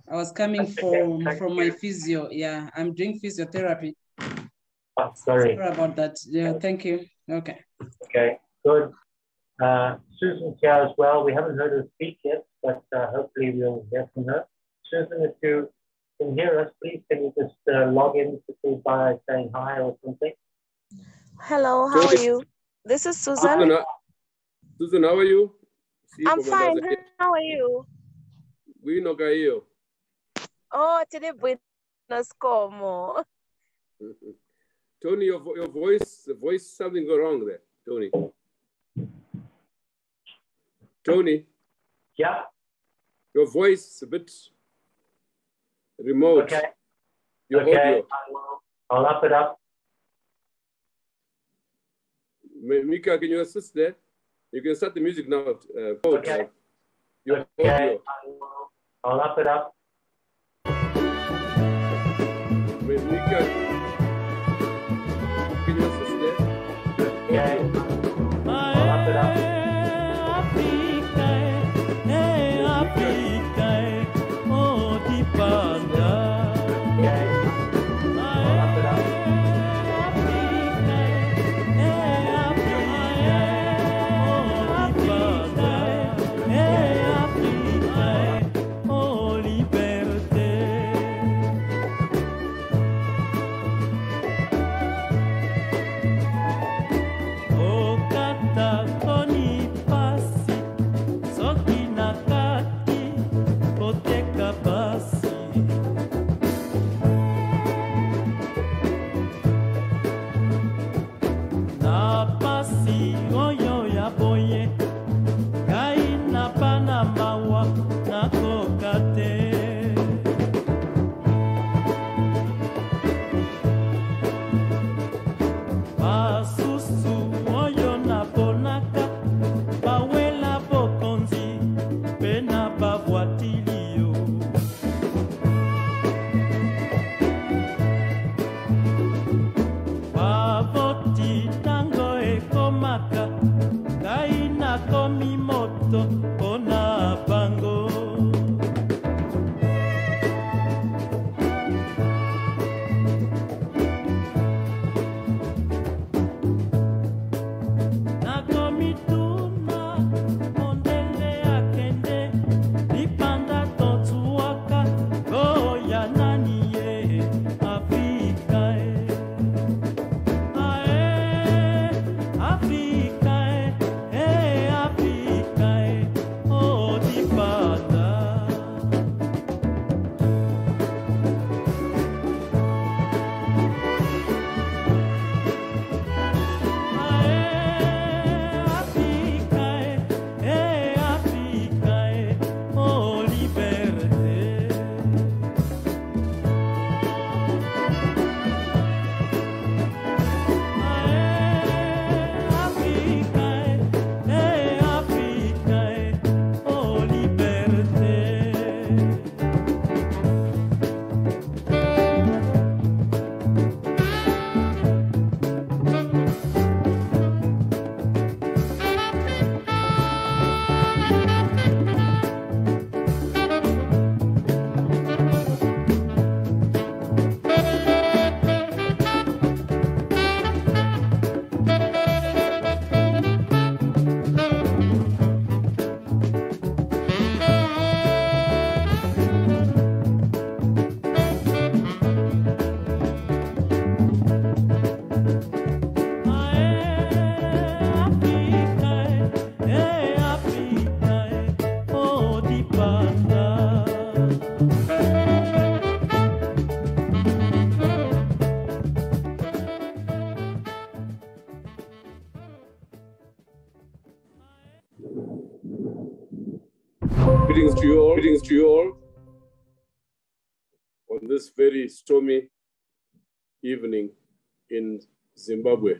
I was coming from my physio. Yeah, I'm doing physiotherapy. Oh, sorry. Sorry about that. Yeah, thank you. Okay. Okay, good. Susan's here as well. We haven't heard her speak yet, but hopefully we'll hear from her. Susan, if you can hear us, please can you just log in by saying hi or something? Hello, how are you? This is Susan. Susan, how are you? I'm fine. How are you? We know you. Oh, today buenas como. Tony, your voice, something go wrong there, Tony. Tony. Yeah. Your voice is a bit remote. Okay. Your audio. I'll up it up. Mika, can you assist there? You can start the music now. Okay. Your Okay. audio. I'll up it up. Mika, can you assist there? Okay. I'll up it up. Greetings to you all on this very stormy evening in Zimbabwe.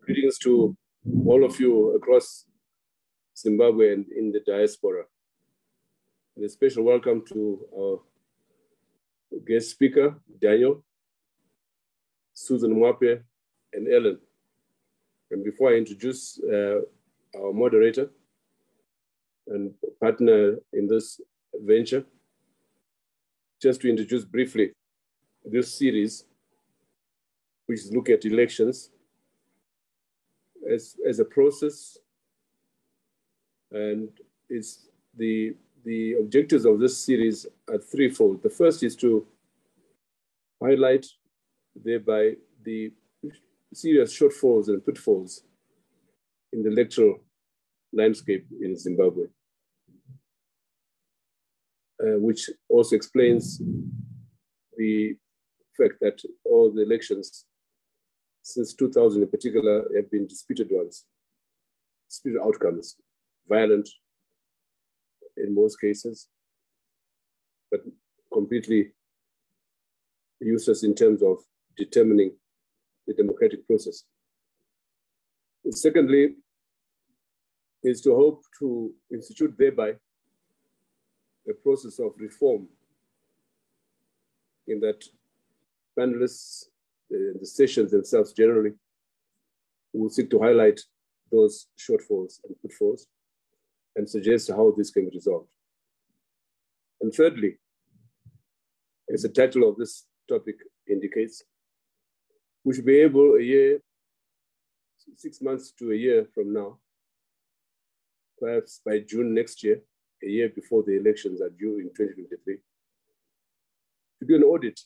Greetings to all of you across Zimbabwe and in the diaspora. And a special welcome to our guest speaker, Daniel, Susan Mwape, and Ellen. And before I introduce our moderator and partner in this venture. Just to introduce briefly this series, which is look at elections as a process, and it's the objectives of this series are threefold. The first is to highlight thereby the serious shortfalls and pitfalls in the electoral landscape in Zimbabwe, which also explains the fact that all the elections since 2000 in particular have been disputed ones, disputed outcomes, violent in most cases, but completely useless in terms of determining the democratic process. And secondly, is to hope to institute thereby a process of reform in that panelists, the sessions themselves generally, will seek to highlight those shortfalls and pitfalls and suggest how this can be resolved. And thirdly, as the title of this topic indicates, we should be able 6 months to a year from now, perhaps by June next year, a year before the elections are due in 2023, to do an audit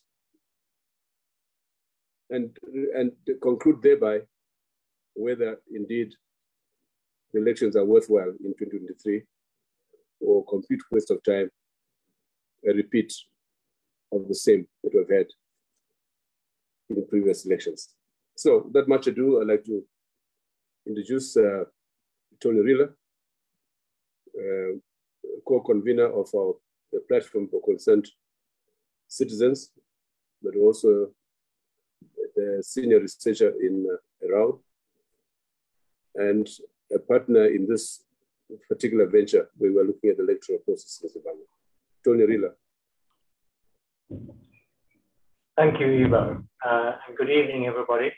and conclude thereby whether indeed the elections are worthwhile in 2023 or complete waste of time, a repeat of the same that we've had in previous elections. So without much ado, I'd like to introduce Tony Rila, co-convener of the platform for concerned citizens, but also the senior researcher in Rao, and a partner in this particular venture where we're looking at the electoral process in Zimbabwe. Tony Rila. Thank you, Ibo. And good evening, everybody.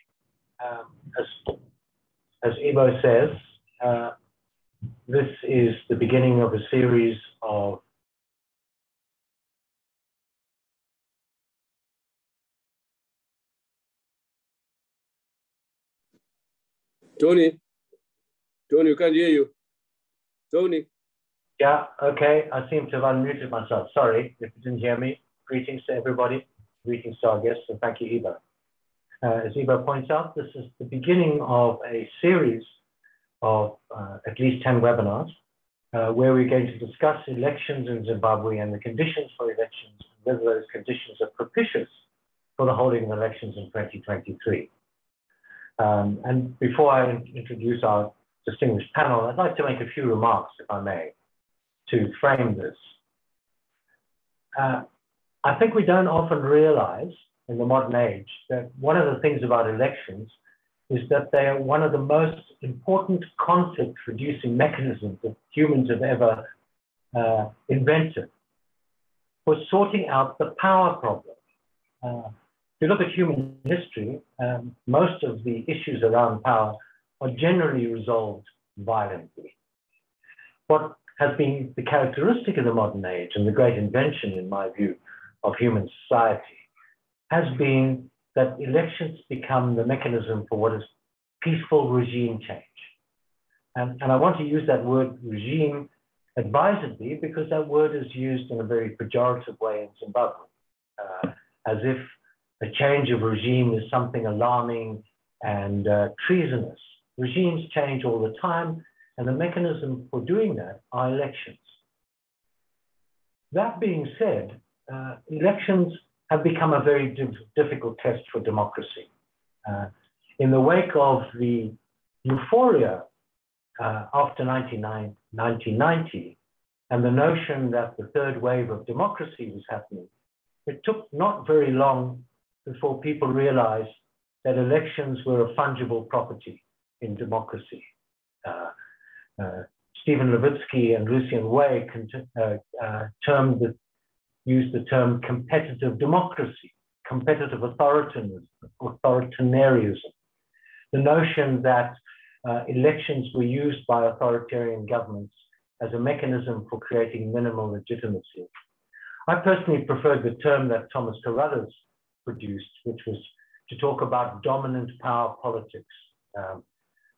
As Ibo says, this is the beginning of a series of Tony, we can't hear you. Tony. Yeah, okay. I seem to have unmuted myself. Sorry if you didn't hear me. Greetings to everybody. Greetings to our guests, and thank you, Ibo. As Ibo points out, this is the beginning of a series of at least 10 webinars where we're going to discuss elections in Zimbabwe and the conditions for elections, whether those conditions are propitious for the holding of elections in 2023. And before I introduce our distinguished panel, I'd like to make a few remarks, if I may, to frame this. I think we don't often realize in the modern age that one of the things about elections is that they are one of the most important conflict-reducing mechanisms that humans have ever invented for sorting out the power problem. If you look at human history, most of the issues around power are generally resolved violently. What has been the characteristic of the modern age and the great invention, in my view, of human society has been that elections become the mechanism for what is peaceful regime change. And I want to use that word regime advisedly because that word is used in a very pejorative way in Zimbabwe, as if a change of regime is something alarming and treasonous. Regimes change all the time, and the mechanism for doing that are elections. That being said, elections have become a very difficult test for democracy. In the wake of the euphoria after 1990 and the notion that the third wave of democracy was happening, it took not very long before people realized that elections were a fungible property in democracy. Stephen Levitsky and Lucian Way used the term competitive democracy, competitive authoritarianism. The notion that elections were used by authoritarian governments as a mechanism for creating minimal legitimacy. I personally preferred the term that Thomas Carruthers produced, which was to talk about dominant power politics.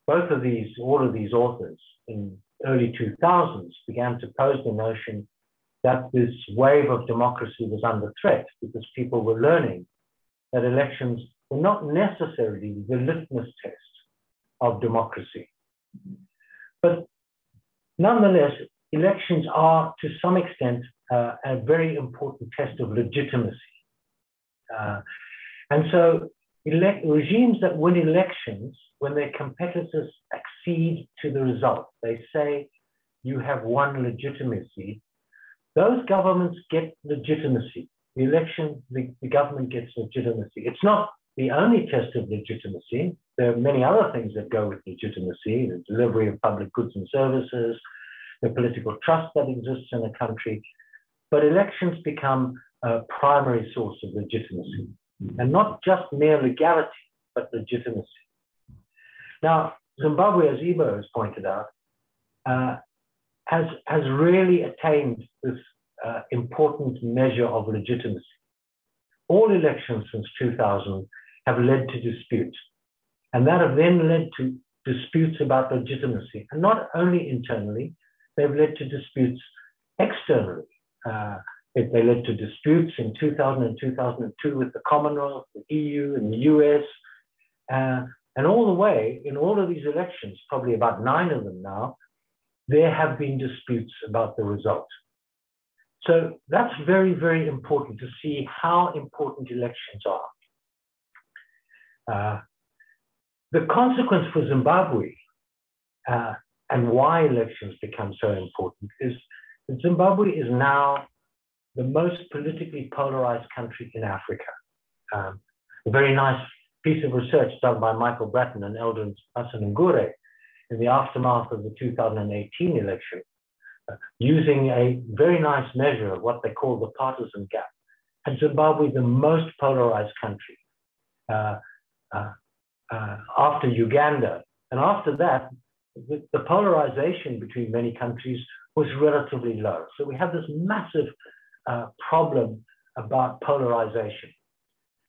All of these authors in early 2000s began to pose the notion that this wave of democracy was under threat because people were learning that elections were not necessarily the litmus test of democracy. But nonetheless, elections are to some extent a very important test of legitimacy. And so regimes that win elections, when their competitors accede to the result, they say, you have won legitimacy, those governments get legitimacy. The government gets legitimacy. It's not the only test of legitimacy. There are many other things that go with legitimacy, the delivery of public goods and services, the political trust that exists in a country. But elections become a primary source of legitimacy, and not just mere legality, but legitimacy. Now, Zimbabwe, as Ibo has pointed out, has really attained this important measure of legitimacy. All elections since 2000 have led to disputes, and that have then led to disputes about legitimacy, and not only internally, they've led to disputes externally. They led to disputes in 2000 and 2002 with the Commonwealth, the EU, and the US, and all the way in all of these elections, probably about 9 of them now, there have been disputes about the result. So that's very, very important to see how important elections are. The consequence for Zimbabwe and why elections become so important is that Zimbabwe is now the most politically polarized country in Africa. A very nice piece of research done by Michael Bratton and Eldon Asanungure in the aftermath of the 2018 election, using a very nice measure of what they call the partisan gap, and Zimbabwe the most polarized country after Uganda. And after that, the polarization between many countries was relatively low. So we have this massive problem about polarization.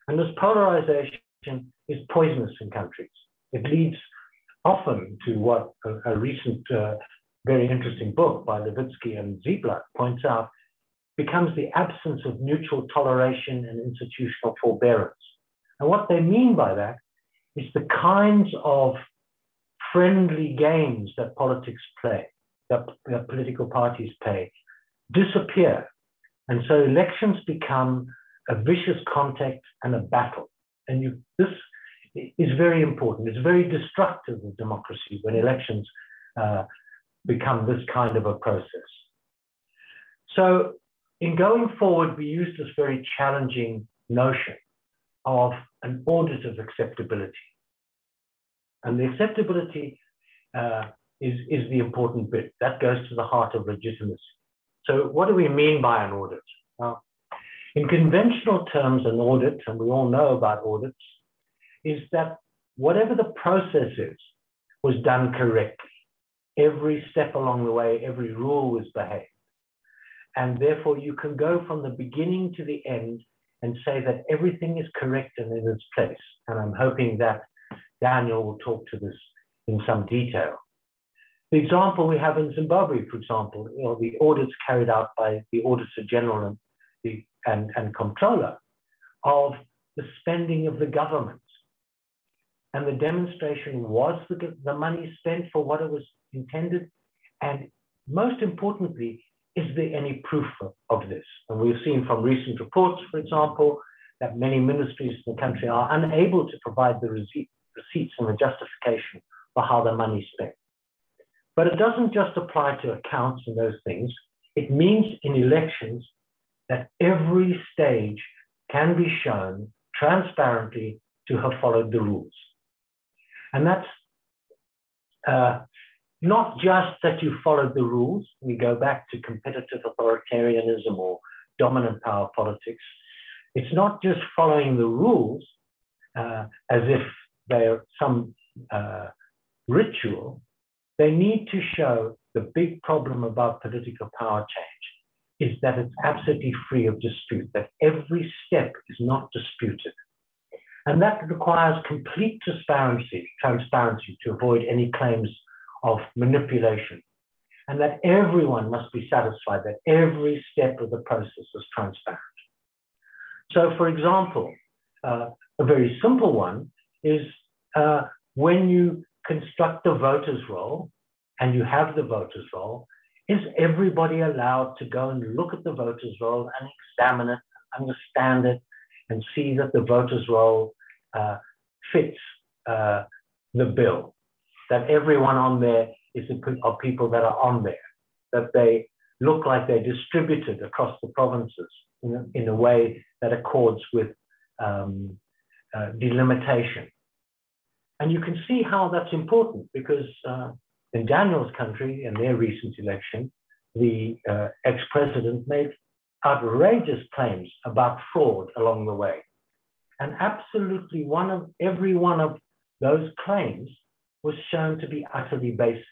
And this polarization is poisonous in countries. It leads often to what a recent very interesting book by Levitsky and Zieblatt points out, becomes the absence of mutual toleration and institutional forbearance. And what they mean by that is the kinds of friendly games that politics play, that political parties play, disappear. And so elections become a vicious contact and a battle. And this is very important. It's very destructive of democracy when elections become this kind of a process. So in going forward, we use this very challenging notion of an audit of acceptability. And the acceptability is the important bit. That goes to the heart of legitimacy. So what do we mean by an audit? Well, in conventional terms, an audit, and we all know about audits, is that whatever the process is, was done correctly. Every step along the way, every rule was behaved. And therefore, you can go from the beginning to the end and say that everything is correct and in its place. And I'm hoping that Daniel will talk to this in some detail. The example we have in Zimbabwe, for example, the audits carried out by the Auditor General and Comptroller of the spending of the government. And the demonstration was the money spent for what it was intended. And most importantly, is there any proof of this? And we've seen from recent reports, for example, that many ministries in the country are unable to provide the receipts and the justification for how the money is spent. But it doesn't just apply to accounts and those things. It means in elections that every stage can be shown transparently to have followed the rules. And that's not just that you followed the rules. We go back to competitive authoritarianism or dominant power politics. It's not just following the rules as if they're some ritual. They need to show the big problem about political power change is that it's absolutely free of dispute, that every step is not disputed. And that requires complete transparency to avoid any claims of manipulation. And that everyone must be satisfied that every step of the process is transparent. So for example, a very simple one is when you construct the voters roll and you have the voters roll, is everybody allowed to go and look at the voters roll and examine it, understand it, and see that the voters roll fits the bill, that everyone on there is of people that are on there, that they look like they're distributed across the provinces in a way that accords with delimitation. And you can see how that's important because in Daniel's country, in their recent election, the ex-president made outrageous claims about fraud along the way. And absolutely every one of those claims was shown to be utterly baseless.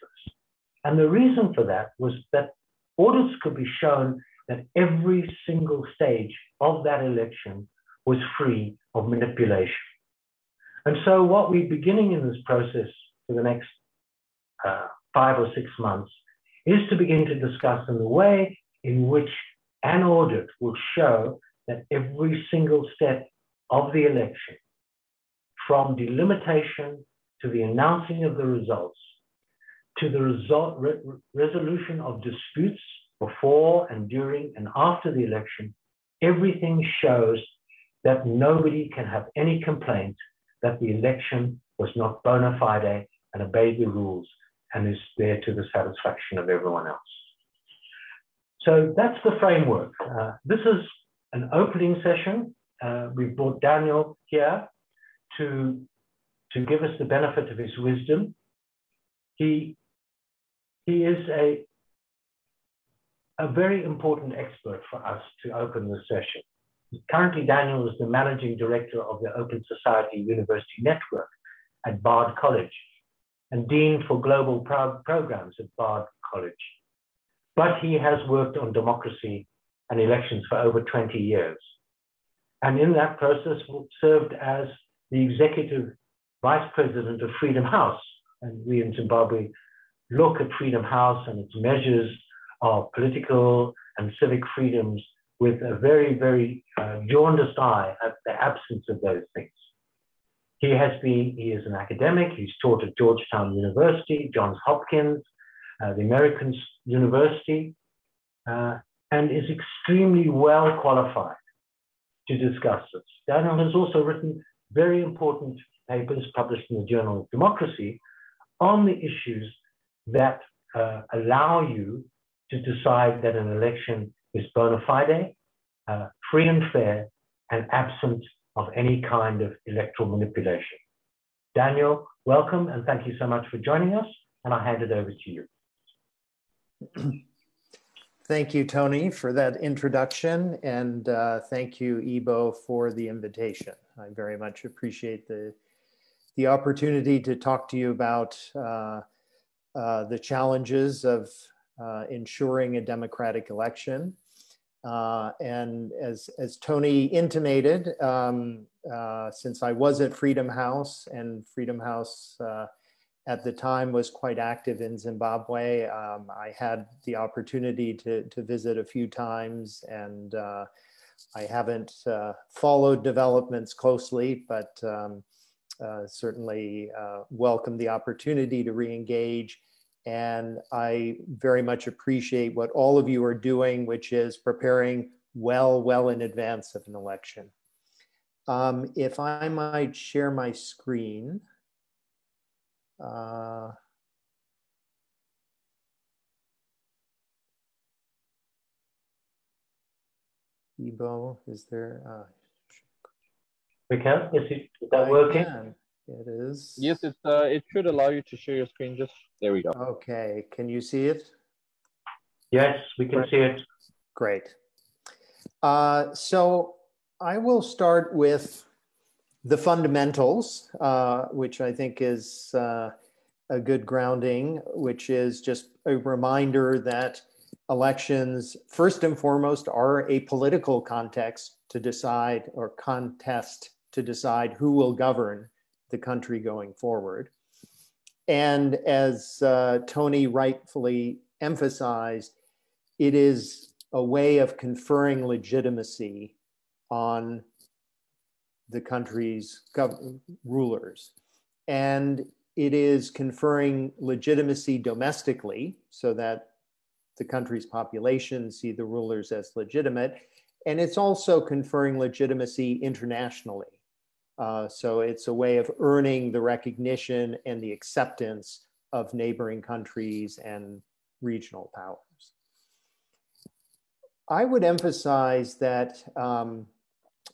And the reason for that was that audits could be shown that every single stage of that election was free of manipulation. And so what we're beginning in this process for the next 5 or 6 months is to begin to discuss in the way in which an audit will show that every single step of the election, from delimitation to the announcing of the results, to the resolution of disputes before and during and after the election, everything shows that nobody can have any complaint that the election was not bona fide and obeyed the rules and is there to the satisfaction of everyone else. So that's the framework. This is an opening session. We've brought Daniel here to give us the benefit of his wisdom. He is a very important expert for us to open this session. Currently, Daniel is the managing director of the Open Society University Network at Bard College and Dean for Global Programs at Bard College. But he has worked on democracy and elections for over 20 years. And in that process, served as the executive vice president of Freedom House. And we in Zimbabwe look at Freedom House and its measures of political and civic freedoms with a very, very jaundiced eye at the absence of those things. He is an academic. He's taught at Georgetown University, Johns Hopkins, the American University, and is extremely well qualified to discuss this. Daniel has also written very important papers published in the Journal of Democracy on the issues that allow you to decide that an election is bona fide, free and fair, and absent of any kind of electoral manipulation. Daniel, welcome, and thank you so much for joining us, and I'll hand it over to you. Thank you, Tony, for that introduction, and thank you, Ibo, for the invitation. I very much appreciate the opportunity to talk to you about the challenges of ensuring a democratic election. And as Tony intimated, since I was at Freedom House, and Freedom House at the time was quite active in Zimbabwe, I had the opportunity to visit a few times, and I haven't followed developments closely, but certainly welcome the opportunity to re-engage. And I very much appreciate what all of you are doing, which is preparing well in advance of an election. If I might share my screen. Ibo, is there? We can? Is that working? It is. Yes, it should allow you to share your screen. Just there we go. Okay, can you see it? Yes, we can see it. Great. So I will start with the fundamentals, which I think is a good grounding, which is just a reminder that elections, first and foremost, are a political context to decide, or contest to decide who will govern the country going forward. And as Tony rightfully emphasized, it is a way of conferring legitimacy on the country's rulers. And it is conferring legitimacy domestically so that the country's population see the rulers as legitimate. And it's also conferring legitimacy internationally. So it's a way of earning the recognition and the acceptance of neighboring countries and regional powers. I would emphasize that,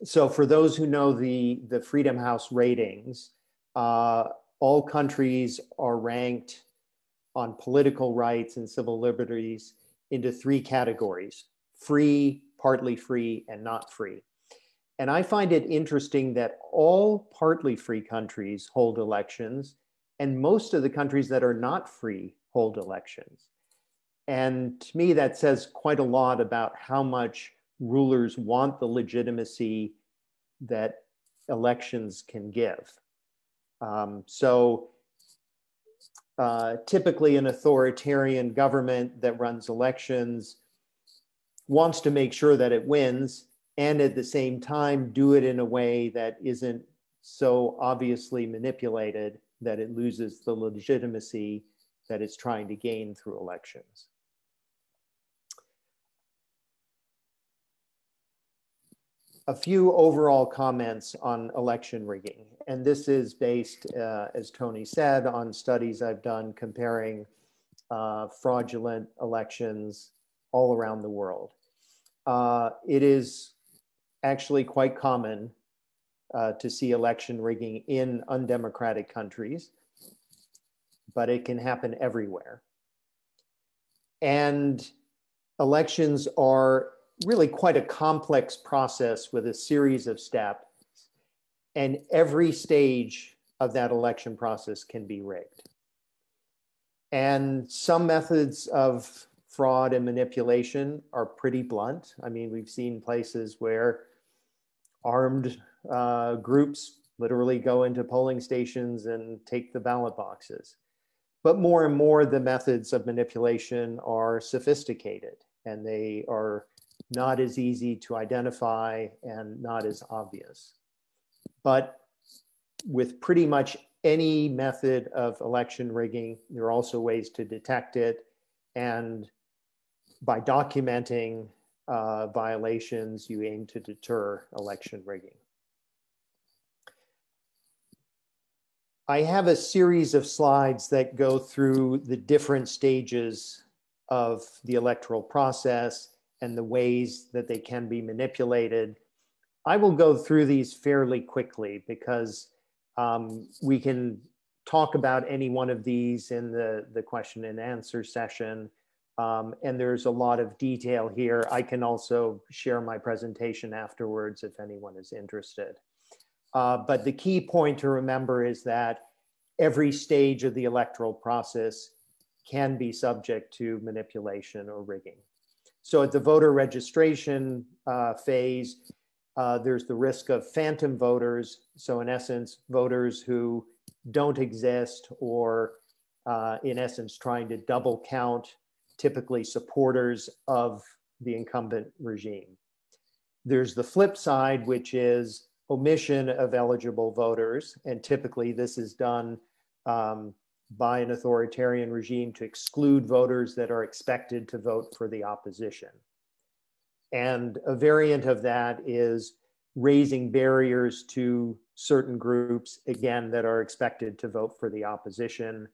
so for those who know the Freedom House ratings, all countries are ranked on political rights and civil liberties into 3 categories: free, partly free, and not free. And I find it interesting that all partly free countries hold elections, and most of the countries that are not free hold elections. And to me, that says quite a lot about how much rulers want the legitimacy that elections can give. Typically an authoritarian government that runs elections wants to make sure that it wins, and at the same time do it in a way that isn't so obviously manipulated that it loses the legitimacy that it's trying to gain through elections. A few overall comments on election rigging. And this is based, as Tony said, on studies I've done comparing fraudulent elections all around the world. It is actually quite common to see election rigging in undemocratic countries, but it can happen everywhere. And elections are really quite a complex process with a series of steps, and every stage of that election process can be rigged. And some methods of fraud and manipulation are pretty blunt. I mean, we've seen places where armed groups literally go into polling stations and take the ballot boxes. But more and more, the methods of manipulation are sophisticated, and they are not as easy to identify and not as obvious. But with pretty much any method of election rigging, there are also ways to detect it. And by documenting violations, you aim to deter election rigging. I have a series of slides that go through the different stages of the electoral process and the ways that they can be manipulated. I will go through these fairly quickly because we can talk about any one of these in the question and answer session. And there's a lot of detail here. I can also share my presentation afterwards if anyone is interested. But the key point to remember is that every stage of the electoral process can be subject to manipulation or rigging. So at the voter registration phase, there's the risk of phantom voters. So in essence, voters who don't exist, or in essence, trying to double count typically supporters of the incumbent regime. There's the flip side, which is omission of eligible voters. And typically this is done by an authoritarian regime to exclude voters that are expected to vote for the opposition. And a variant of that is raising barriers to certain groups, again, that are expected to vote for the opposition.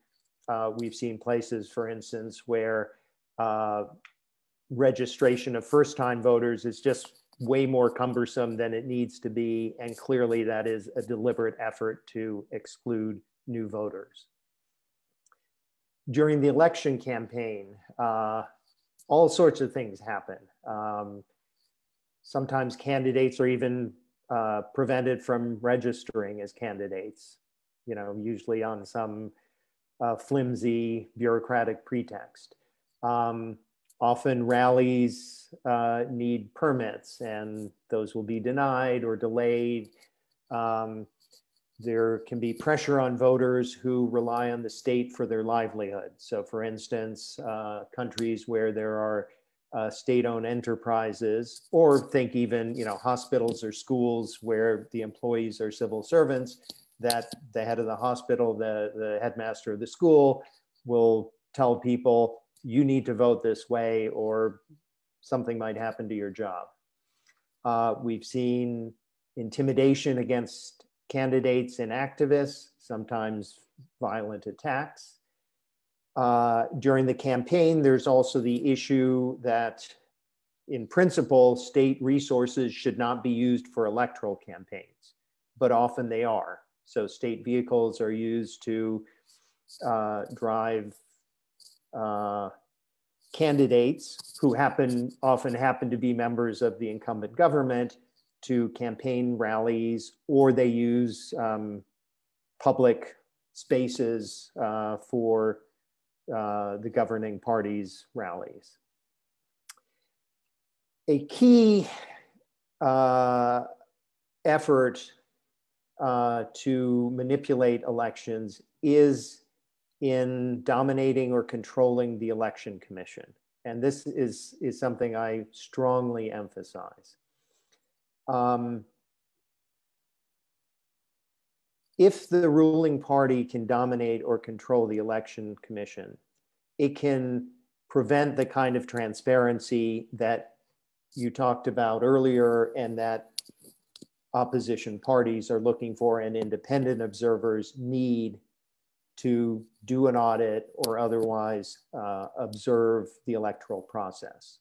We've seen places, for instance, where registration of first-time voters is just way more cumbersome than it needs to be. And clearly that is a deliberate effort to exclude new voters. During the election campaign, all sorts of things happen. Sometimes candidates are even prevented from registering as candidates, you know, usually on some flimsy bureaucratic pretext. Often rallies need permits, and those will be denied or delayed. There can be pressure on voters who rely on the state for their livelihood. So for instance, countries where there are state-owned enterprises, or think even, you know, hospitals or schools where the employees are civil servants, that the head of the hospital, the headmaster of the school will tell people, you need to vote this way or something might happen to your job. We've seen intimidation against candidates and activists, sometimes violent attacks. During the campaign, there's also the issue that in principle, state resources should not be used for electoral campaigns, but often they are. So state vehicles are used to drive candidates who often happen to be members of the incumbent government to campaign rallies, or they use public spaces for the governing party's rallies. A key effort to manipulate elections is in dominating or controlling the election commission. And this is something I strongly emphasize. If the ruling party can dominate or control the election commission, it can prevent the kind of transparency that you talked about earlier and that opposition parties are looking for and independent observers need to do an audit or otherwise observe the electoral process.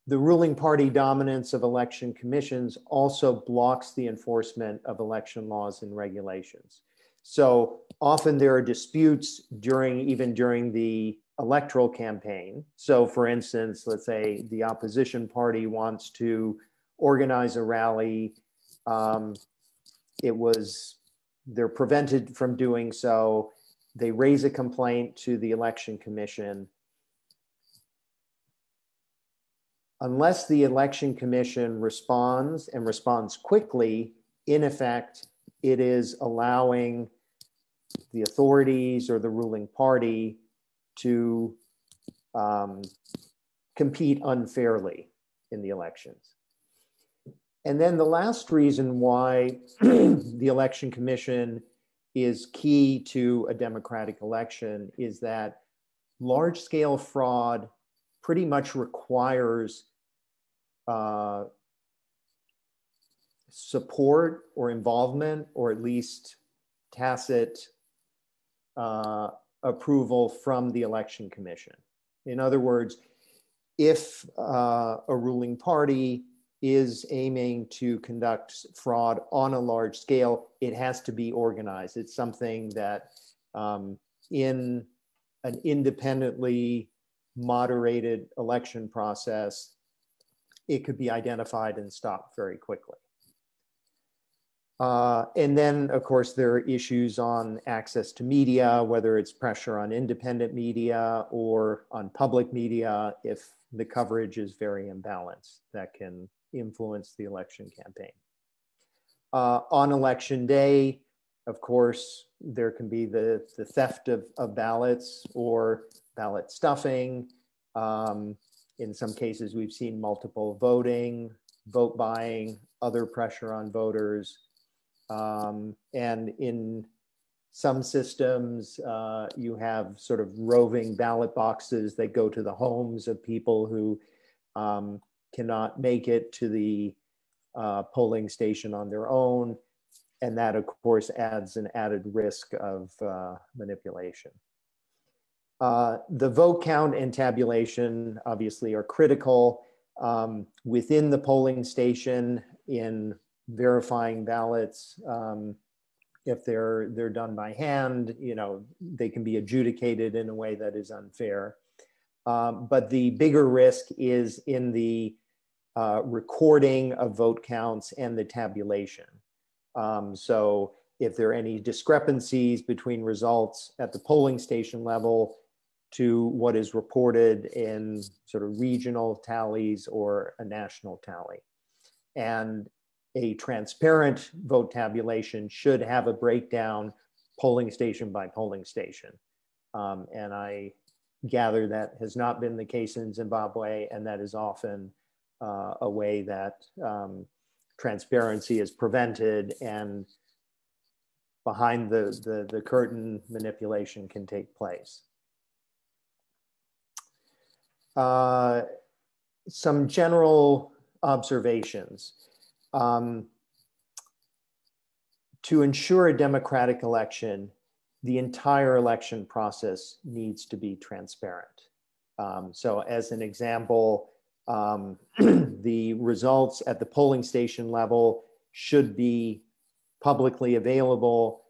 The ruling party dominance of election commissions also blocks the enforcement of election laws and regulations. So often there are disputes even during the electoral campaign. So for instance, let's say the opposition party wants to organize a rally. They're prevented from doing so. They raise a complaint to the election commission. Unless the election commission responds and responds quickly, in effect, it is allowing the authorities or the ruling party to compete unfairly in the elections. And then the last reason why the election commission is key to a democratic election is that large-scale fraud pretty much requires support or involvement, or at least tacit approval from the election commission. In other words, if a ruling party is aiming to conduct fraud on a large scale, it has to be organized. It's something that in an independently moderated election process, it could be identified and stopped very quickly. And then, of course, there are issues on access to media, whether it's pressure on independent media or on public media, if the coverage is very imbalanced, that can influence the election campaign. On election day, of course, there can be the theft of ballots or ballot stuffing. In some cases, we've seen multiple voting, vote buying, other pressure on voters. And in some systems, you have sort of roving ballot boxes that go to the homes of people who cannot make it to the polling station on their own. And that, of course, adds an added risk of manipulation. The vote count and tabulation obviously are critical within the polling station in verifying ballots. If they're done by hand, they can be adjudicated in a way that is unfair. But the bigger risk is in the recording of vote counts and the tabulation. So if there are any discrepancies between results at the polling station level to what is reported in sort of regional tallies or a national tally. And a transparent vote tabulation should have a breakdown polling station by polling station. And I gather that has not been the case in Zimbabwe, and that is often a way that transparency is prevented and behind the curtain manipulation can take place. Some general observations. To ensure a democratic election, the entire election process needs to be transparent. So as an example, the results at the polling station level should be publicly available.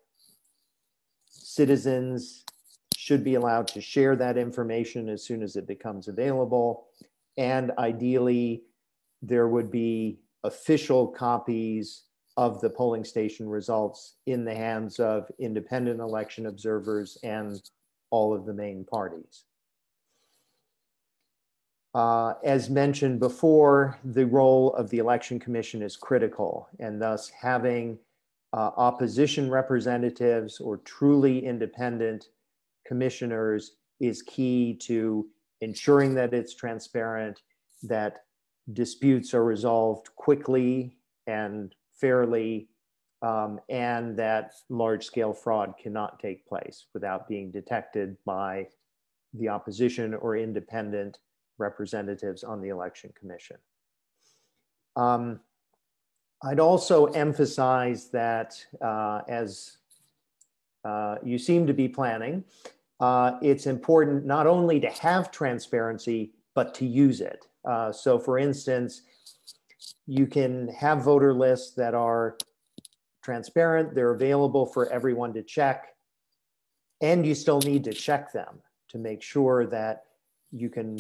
Citizens should be allowed to share that information as soon as it becomes available. And ideally, there would be official copies of the polling station results in the hands of independent election observers and all of the main parties. As mentioned before, the role of the Election Commission is critical, and thus having opposition representatives or truly independent commissioners is key to ensuring that it's transparent, that disputes are resolved quickly and fairly, and that large-scale fraud cannot take place without being detected by the opposition or independent representatives on the Election Commission. I'd also emphasize that as you seem to be planning, it's important not only to have transparency, but to use it. So for instance, you can have voter lists that are transparent, they're available for everyone to check, and you still need to check them to make sure that you can,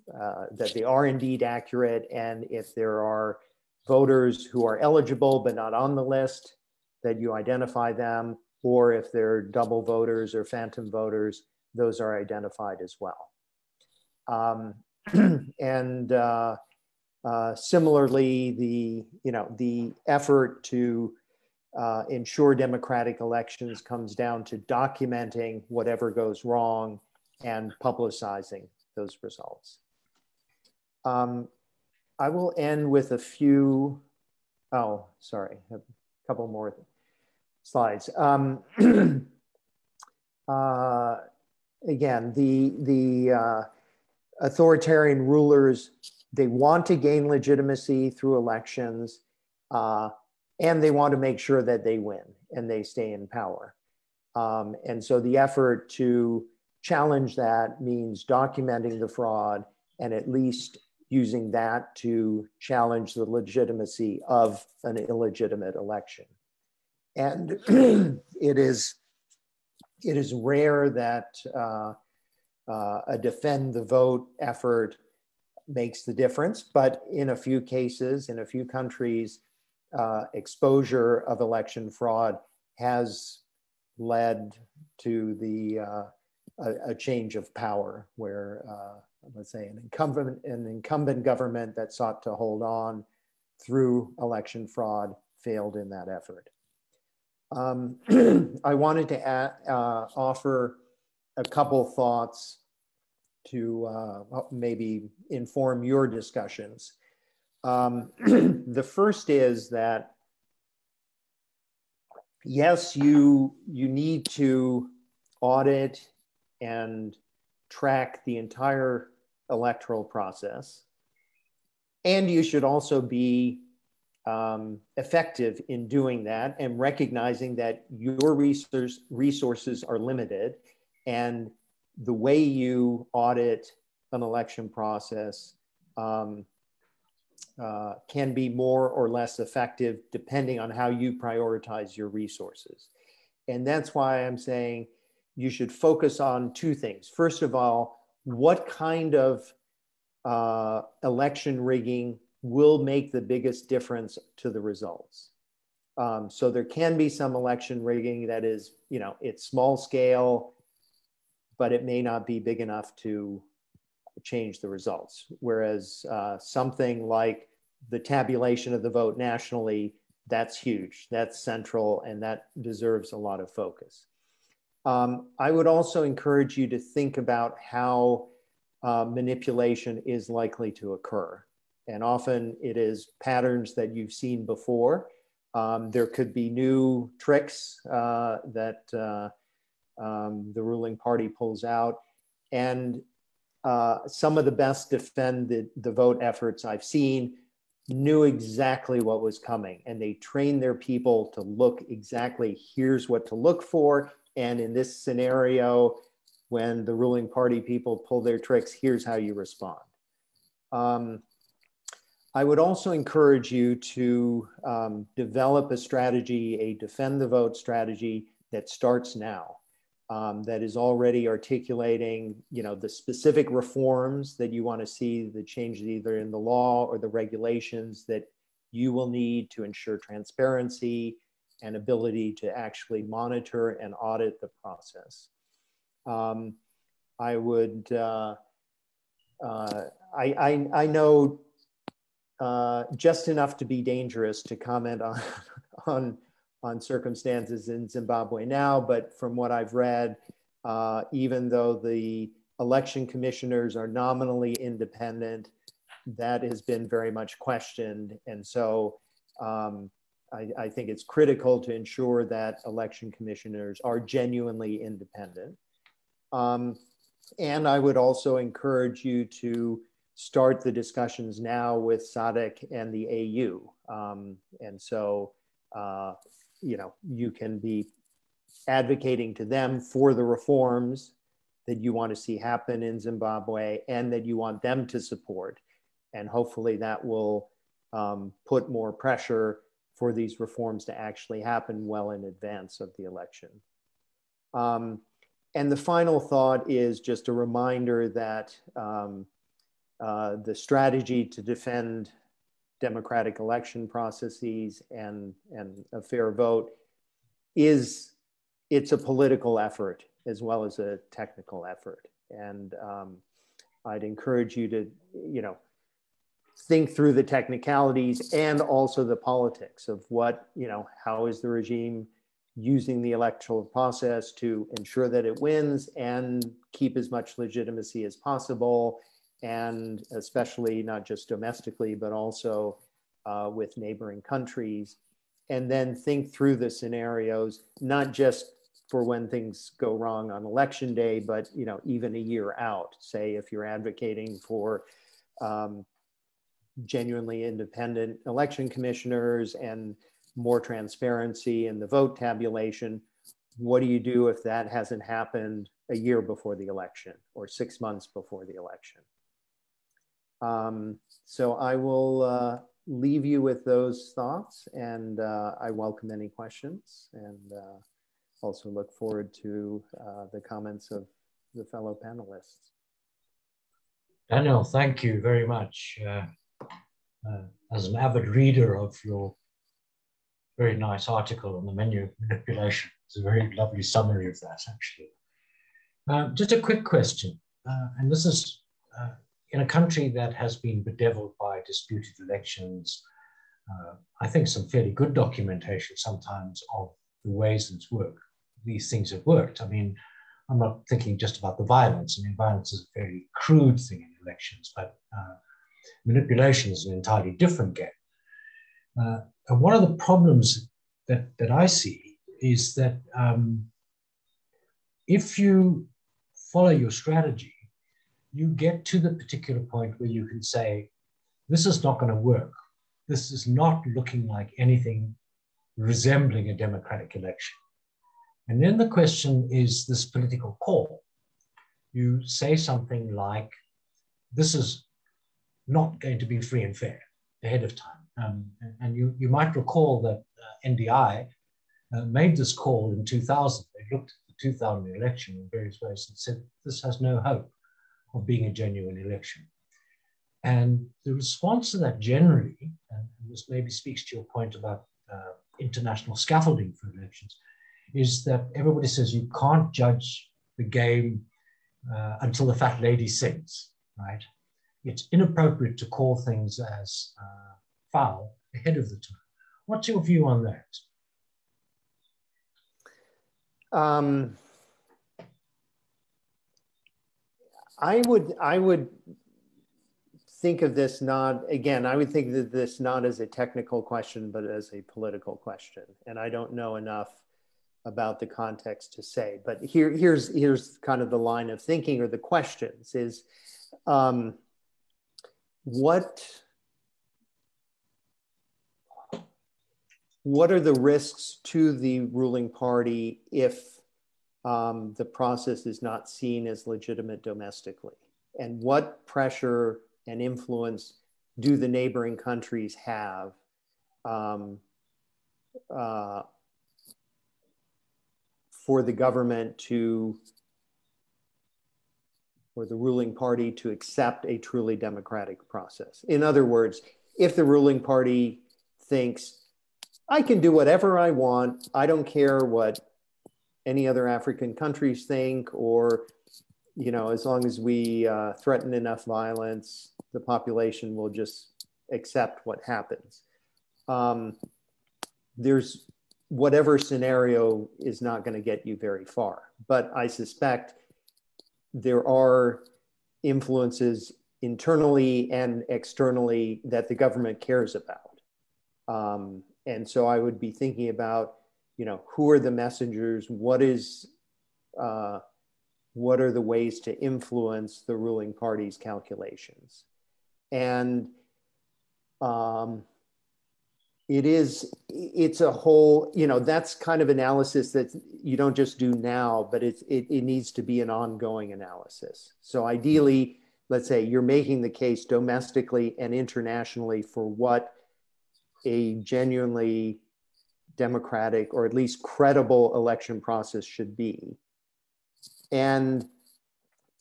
that they are indeed accurate. And if there are voters who are eligible but not on the list, that you identify them, or if they're double voters or phantom voters, those are identified as well. Similarly, the effort to ensure democratic elections comes down to documenting whatever goes wrong and publicizing those results. I will end with a few, oh, sorry, a couple more slides. Again, the authoritarian rulers, they want to gain legitimacy through elections, and they want to make sure that they win and they stay in power. And so the effort to challenge that means documenting the fraud and at least using that to challenge the legitimacy of an illegitimate election. And it is rare that a defend the vote effort makes the difference, but in a few cases, in a few countries, exposure of election fraud has led to a change of power where, let's say, an incumbent government that sought to hold on through election fraud failed in that effort. I wanted to offer a couple thoughts to maybe inform your discussions. The first is that, yes, you need to audit and track the entire electoral process, and you should also be effective in doing that and recognizing that your resources are limited, and the way you audit an election process can be more or less effective depending on how you prioritize your resources. And that's why I'm saying you should focus on two things. First of all, what kind of election rigging will make the biggest difference to the results? So there can be some election rigging that is, it's small scale, but it may not be big enough to change the results. Whereas something like the tabulation of the vote nationally, that's huge, that's central, and that deserves a lot of focus. I would also encourage you to think about how manipulation is likely to occur. And often it is patterns that you've seen before. There could be new tricks that the ruling party pulls out. And some of the best defend the vote efforts I've seen knew exactly what was coming, and they trained their people to look exactly, here's what to look for. And in this scenario, when the ruling party people pull their tricks, here's how you respond. I would also encourage you to develop a strategy, a defend the vote strategy that starts now, that is already articulating, the specific reforms that you want to see, the changes either in the law or the regulations that you will need to ensure transparency and ability to actually monitor and audit the process. I would, I know just enough to be dangerous to comment on circumstances in Zimbabwe now, but from what I've read, even though the election commissioners are nominally independent, that has been very much questioned. And so I think it's critical to ensure that election commissioners are genuinely independent. And I would also encourage you to start the discussions now with SADC and the AU. And so, you can be advocating to them for the reforms that you want to see happen in Zimbabwe and that you want them to support. And hopefully that will put more pressure for these reforms to actually happen well in advance of the election. And the final thought is just a reminder that the strategy to defend democratic election processes and a fair vote it's a political effort as well as a technical effort. And I'd encourage you to, think through the technicalities and also the politics of what, how is the regime using the electoral process to ensure that it wins and keep as much legitimacy as possible, and especially not just domestically, but also with neighboring countries. And then think through the scenarios, not just for when things go wrong on election day, but even a year out. Say if you're advocating for genuinely independent election commissioners and more transparency in the vote tabulation, what do you do if that hasn't happened a year before the election or 6 months before the election? So I will leave you with those thoughts, and I welcome any questions, and also look forward to the comments of the fellow panelists. Daniel, thank you very much. As an avid reader of your very nice article on the menu manipulation, it's a very lovely summary of that, actually. Just a quick question, and this is in a country that has been bedeviled by disputed elections, I think some fairly good documentation sometimes of the ways these things have worked. I mean, I'm not thinking just about the violence. I mean, violence is a very crude thing in elections, but manipulation is an entirely different game. And one of the problems that I see is that if you follow your strategy, you get to the particular point where you can say, this is not going to work. This is not looking like anything resembling a democratic election. And then the question is this political call. You say something like, this is not going to be free and fair ahead of time. And you might recall that NDI made this call in 2000. They looked at the 2000 election in various ways and said, this has no hope of being a genuine election. And the response to that generally, and this maybe speaks to your point about international scaffolding for elections, is that everybody says you can't judge the game until the fat lady sings, right? It's inappropriate to call things as foul ahead of the time. What's your view on that? I would think of this not, again, I would think of this not as a technical question, but as a political question. And I don't know enough about the context to say, but here's kind of the line of thinking, or the questions is, what are the risks to the ruling party if the process is not seen as legitimate domestically? And what pressure and influence do the neighboring countries have for the government to, or the ruling party to accept a truly democratic process? In other words, if the ruling party thinks, I can do whatever I want, I don't care what any other African countries think, or, you know, as long as we threaten enough violence, the population will just accept what happens. There's whatever scenario is not going to get you very far. But I suspect there are influences internally and externally that the government cares about. And so I would be thinking about, you know, who are the messengers? What are the ways to influence the ruling party's calculations? And it's a whole, you know, that's kind of analysis that you don't just do now, but it needs to be an ongoing analysis. So ideally, let's say you're making the case domestically and internationally for what a genuinely democratic, or at least credible, election process should be. And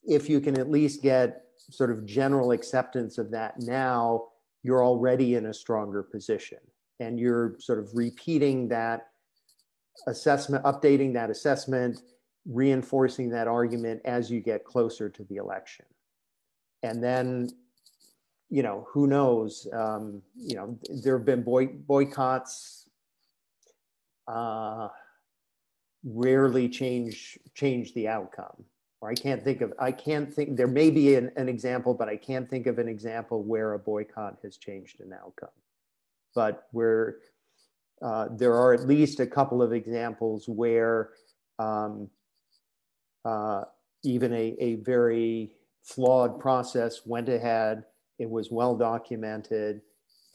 if you can at least get sort of general acceptance of that now, you're already in a stronger position. And you're sort of repeating that assessment, updating that assessment, reinforcing that argument as you get closer to the election. And then, you know, who knows, you know, there have been boycotts, rarely change the outcome. Or I can't think, there may be an example, but I can't think of an example where a boycott has changed an outcome. But where there are at least a couple of examples where even a very flawed process went ahead, it was well documented,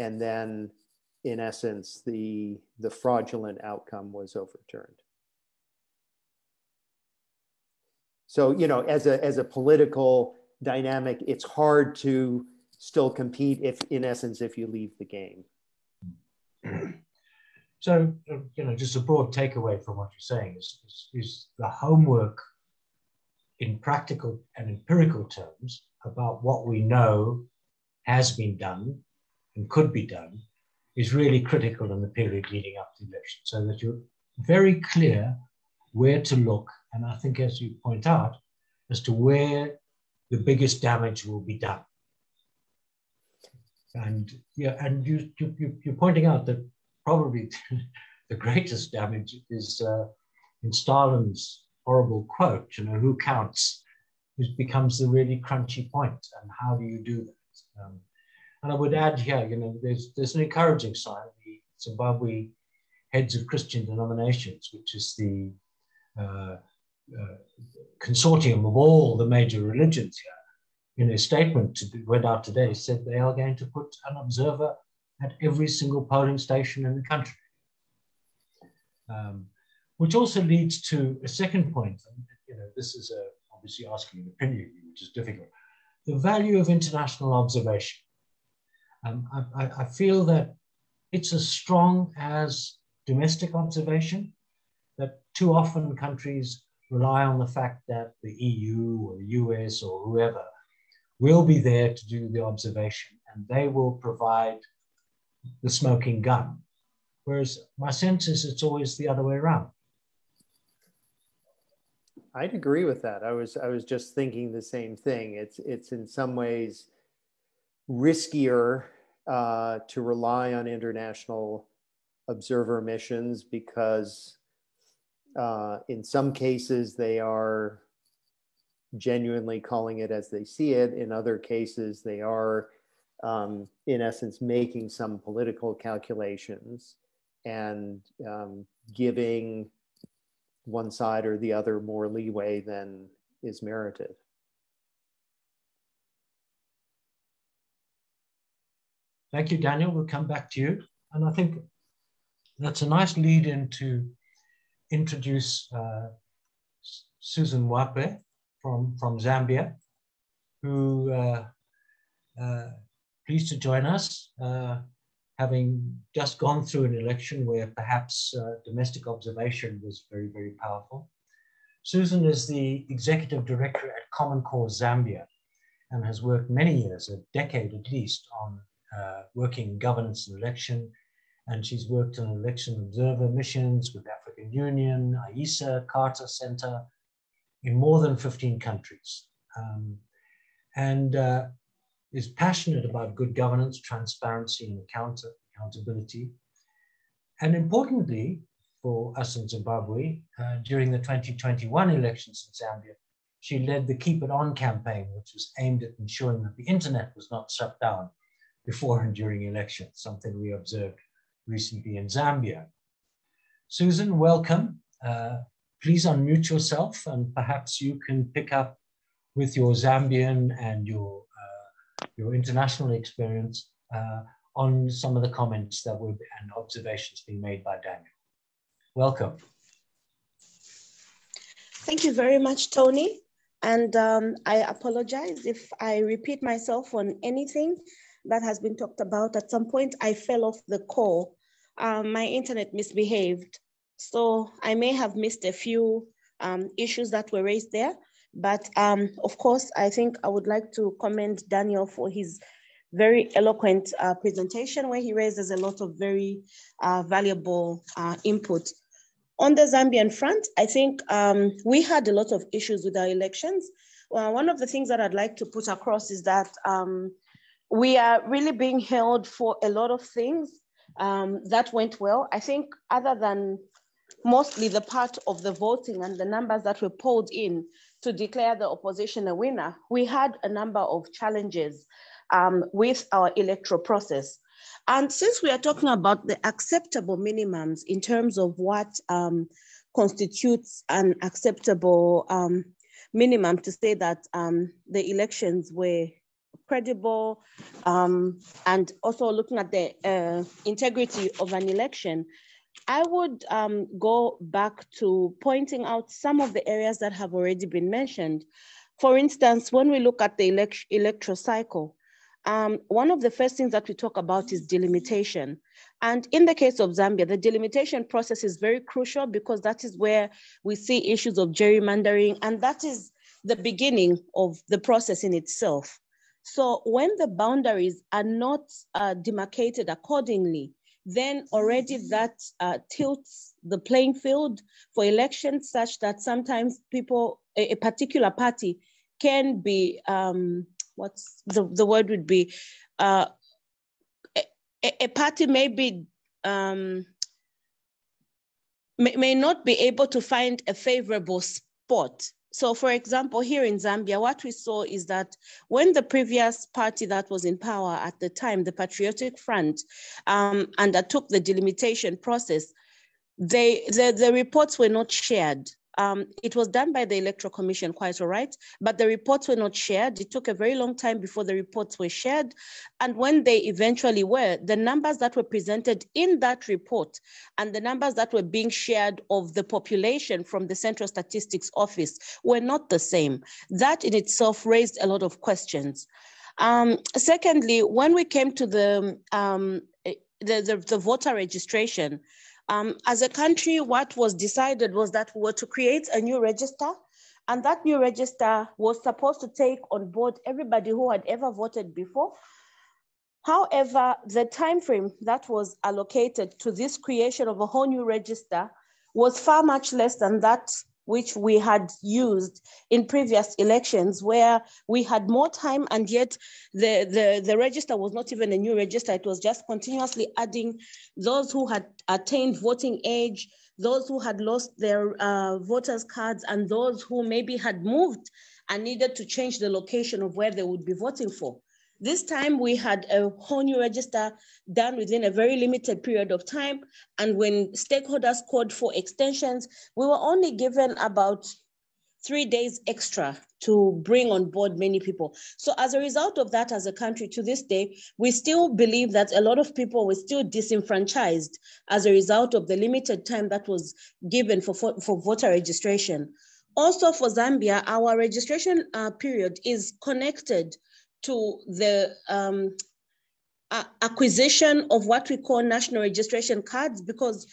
and then in essence, the fraudulent outcome was overturned. So, you know, as a political dynamic, it's hard to still compete if, in essence, if you leave the game. So, you know, just a broad takeaway from what you're saying is the homework in practical and empirical terms about what we know has been done and could be done is really critical in the period leading up to the election, so that you're very clear where to look. And I think, as you point out, as to where the biggest damage will be done. And yeah, and you're pointing out that probably the greatest damage is in Stalin's horrible quote, you know, who counts, which becomes the really crunchy point, and how do you do that? And I would add here, you know, there's an encouraging sign. The Zimbabwe heads of Christian denominations, which is the consortium of all the major religions here, in a statement went out today, said they are going to put an observer at every single polling station in the country. Which also leads to a second point. You know, this is obviously asking an opinion, which is difficult. The value of international observation. I feel that it's as strong as domestic observation, that too often countries rely on the fact that the EU or the US or whoever will be there to do the observation, and they will provide the smoking gun. Whereas my sense is it's always the other way around. I'd agree with that. I was just thinking the same thing. It's in some ways riskier to rely on international observer missions because in some cases they are genuinely calling it as they see it. In other cases, they are in essence making some political calculations and giving one side or the other more leeway than is merited. Thank you, Daniel. We'll come back to you. And I think that's a nice lead in to introduce Susan Wape from Zambia, who pleased to join us, having just gone through an election where perhaps domestic observation was very, very powerful. Susan is the executive director at Common Cause Zambia and has worked many years, a decade at least, on working governance and election. And she's worked on election observer missions with African Union, IESA, Carter Center, in more than 15 countries. Is passionate about good governance, transparency, and accountability. And importantly, for us in Zimbabwe, during the 2021 elections in Zambia, she led the Keep It On campaign, which was aimed at ensuring that the internet was not shut down before and during elections, something we observed recently in Zambia. Susan, welcome. Please unmute yourself and perhaps you can pick up with your Zambian and your international experience on some of the comments that were and observations being made by Daniel. Welcome. Thank you very much, Tony. And I apologize if I repeat myself on anything that has been talked about. At some point, I fell off the call. My internet misbehaved. So I may have missed a few issues that were raised there. But of course, I think I would like to commend Daniel for his very eloquent presentation where he raises a lot of very valuable input. On the Zambian front, I think we had a lot of issues with our elections. One of the things that I'd like to put across is that we are really being held for a lot of things that went well. I think other than mostly the part of the voting and the numbers that were pulled in to declare the opposition a winner, we had a number of challenges with our electoral process. And since we are talking about the acceptable minimums in terms of what constitutes an acceptable minimum to say that the elections were credible and also looking at the integrity of an election, I would go back to pointing out some of the areas that have already been mentioned. For instance, when we look at the electoral cycle, one of the first things that we talk about is delimitation. And in the case of Zambia, the delimitation process is very crucial because that is where we see issues of gerrymandering, and that is the beginning of the process in itself. So when the boundaries are not demarcated accordingly, then already that tilts the playing field for elections such that sometimes people, a particular party can be, what's the word would be, a party may be, may not be able to find a favorable spot. So for example, here in Zambia, what we saw is that when the previous party that was in power at the time, the Patriotic Front, undertook the delimitation process, the reports were not shared. It was done by the Electoral Commission, quite all right, but the reports were not shared. It took a very long time before the reports were shared. And when they eventually were, the numbers that were presented in that report and the numbers that were being shared of the population from the Central Statistics Office were not the same. That in itself raised a lot of questions. Secondly, when we came to the voter registration, as a country, what was decided was that we were to create a new register, and that new register was supposed to take on board everybody who had ever voted before. However, the time frame that was allocated to this creation of a whole new register was far much less than that which we had used in previous elections, where we had more time, and yet the register was not even a new register. It was just continuously adding those who had attained voting age, those who had lost their voters' cards, and those who maybe had moved and needed to change the location of where they would be voting for. This time we had a whole new register done within a very limited period of time. And when stakeholders called for extensions, we were only given about 3 days extra to bring on board many people. So as a result of that, as a country to this day, we still believe that a lot of people were still disenfranchised as a result of the limited time that was given for voter registration. Also for Zambia, our registration period is connected to the acquisition of what we call national registration cards, because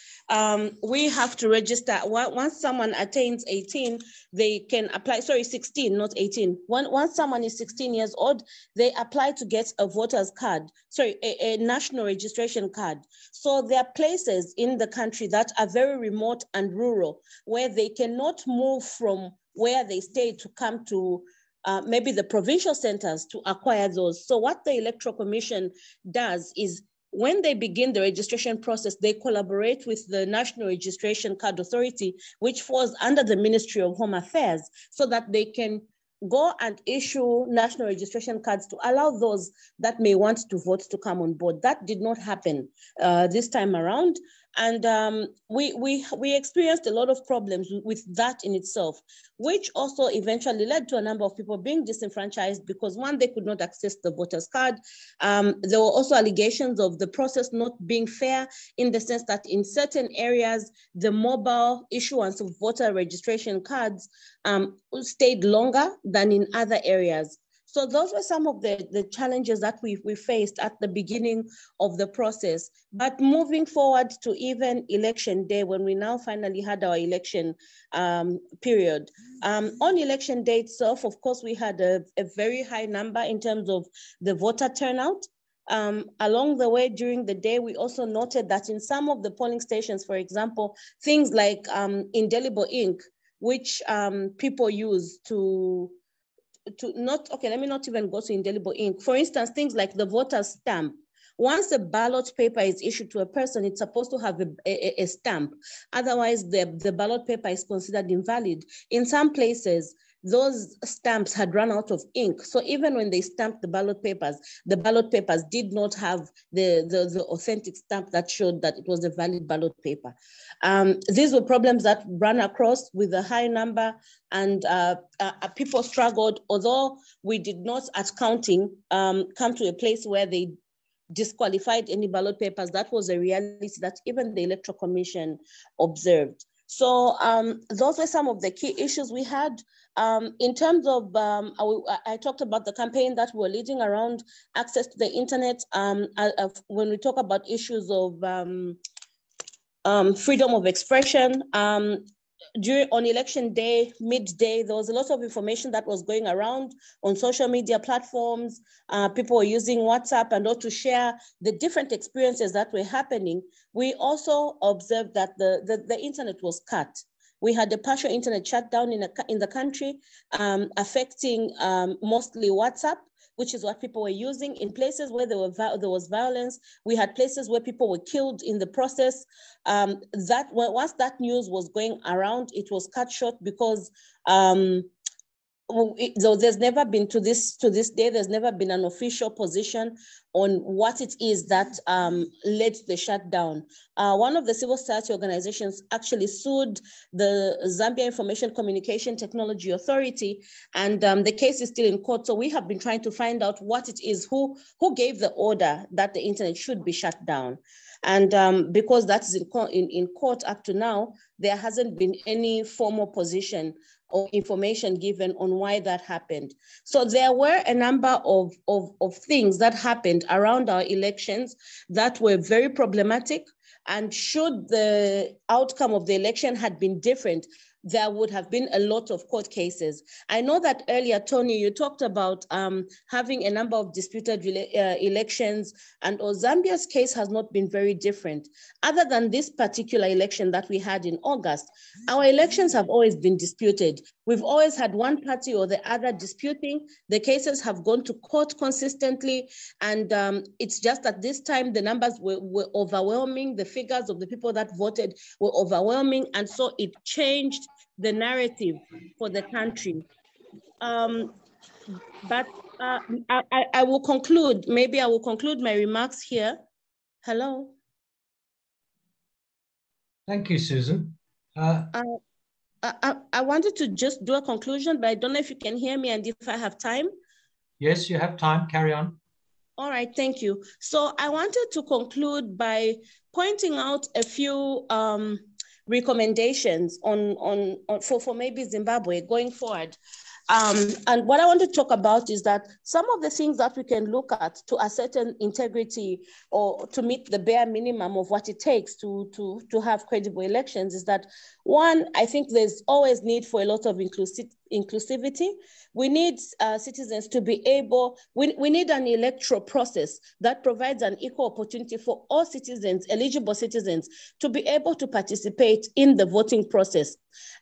we have to register. Once someone attains 18, they can apply, sorry, 16, not 18. Once someone is 16 years old, they apply to get a voter's card, sorry, a national registration card. So there are places in the country that are very remote and rural, where they cannot move from where they stay to come to maybe the provincial centers to acquire those. So what the Electoral Commission does is, when they begin the registration process, they collaborate with the National Registration Card Authority, which falls under the Ministry of Home Affairs, so that they can go and issue national registration cards to allow those that may want to vote to come on board. That did not happen this time around. And we experienced a lot of problems with that in itself, which also eventually led to a number of people being disenfranchised because, one, they could not access the voter's card. There were also allegations of the process not being fair, in the sense that in certain areas, the mobile issuance of voter registration cards stayed longer than in other areas. So those were some of the challenges that we faced at the beginning of the process. But moving forward to even election day, when we now finally had our election period. On election day itself, of course, we had a very high number in terms of the voter turnout. Along the way during the day, we also noted that in some of the polling stations, for example, things like indelible ink, which people use to not, okay, let me not even go to indelible ink. For instance, things like the voter's stamp. Once a ballot paper is issued to a person, it's supposed to have a stamp. Otherwise, the ballot paper is considered invalid. In some places, those stamps had run out of ink. So even when they stamped the ballot papers did not have the authentic stamp that showed that it was a valid ballot paper. These were problems that ran across with a high number, and people struggled, although we did not at counting come to a place where they disqualified any ballot papers. That was a reality that even the Electoral Commission observed. So those were some of the key issues we had. In terms of, I talked about the campaign that we're leading around access to the internet. When we talk about issues of freedom of expression, on election day, midday, there was a lot of information that was going around on social media platforms. People were using WhatsApp and all to share the different experiences that were happening. We also observed that the internet was cut. We had a partial internet shutdown in the country, affecting mostly WhatsApp, which is what people were using. In places where there was violence, we had places where people were killed in the process. Once that news was going around, it was cut short because so there's never been, to this day, there's never been an official position on what it is that led to the shutdown. One of the civil society organizations actually sued the Zambia Information Communication Technology Authority, and the case is still in court. So we have been trying to find out what it is, who gave the order that the internet should be shut down. And because that is in court up to now, there hasn't been any formal position or information given on why that happened. So there were a number of things that happened around our elections that were very problematic. And should the outcome of the election had been different, there would have been a lot of court cases. I know that earlier, Tony, you talked about having a number of disputed elections, and Zambia's case has not been very different. Other than this particular election that we had in August, our elections have always been disputed. We've always had one party or the other disputing. The cases have gone to court consistently, and it's just that this time the numbers were overwhelming. The figures of the people that voted were overwhelming, and so it changed the narrative for the country. But I will conclude, maybe I will conclude my remarks here. Hello. Thank you, Susan. I wanted to just do a conclusion, but I don't know if you can hear me and if I have time. Yes, you have time, carry on. All right, thank you. So I wanted to conclude by pointing out a few recommendations for maybe Zimbabwe going forward. And what I want to talk about is that some of the things that we can look at to ascertain integrity or to meet the bare minimum of what it takes to have credible elections is that, one, I think there's always need for a lot of inclusivity. We need citizens to be able, we need an electoral process that provides an equal opportunity for all citizens, eligible citizens, to be able to participate in the voting process.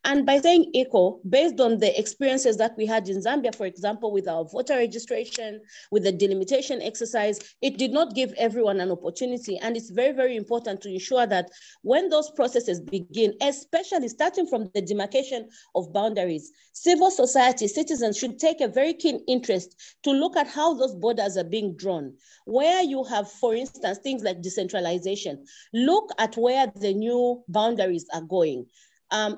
And by saying equal, based on the experiences that we had in Zambia, for example, with our voter registration, with the delimitation exercise, it did not give everyone an opportunity. And it's very, very important to ensure that when those processes begin, especially starting from the demarcation of boundaries, civil society, citizens should take a very keen interest to look at how those borders are being drawn. Where you have, for instance, things like decentralization, look at where the new boundaries are going.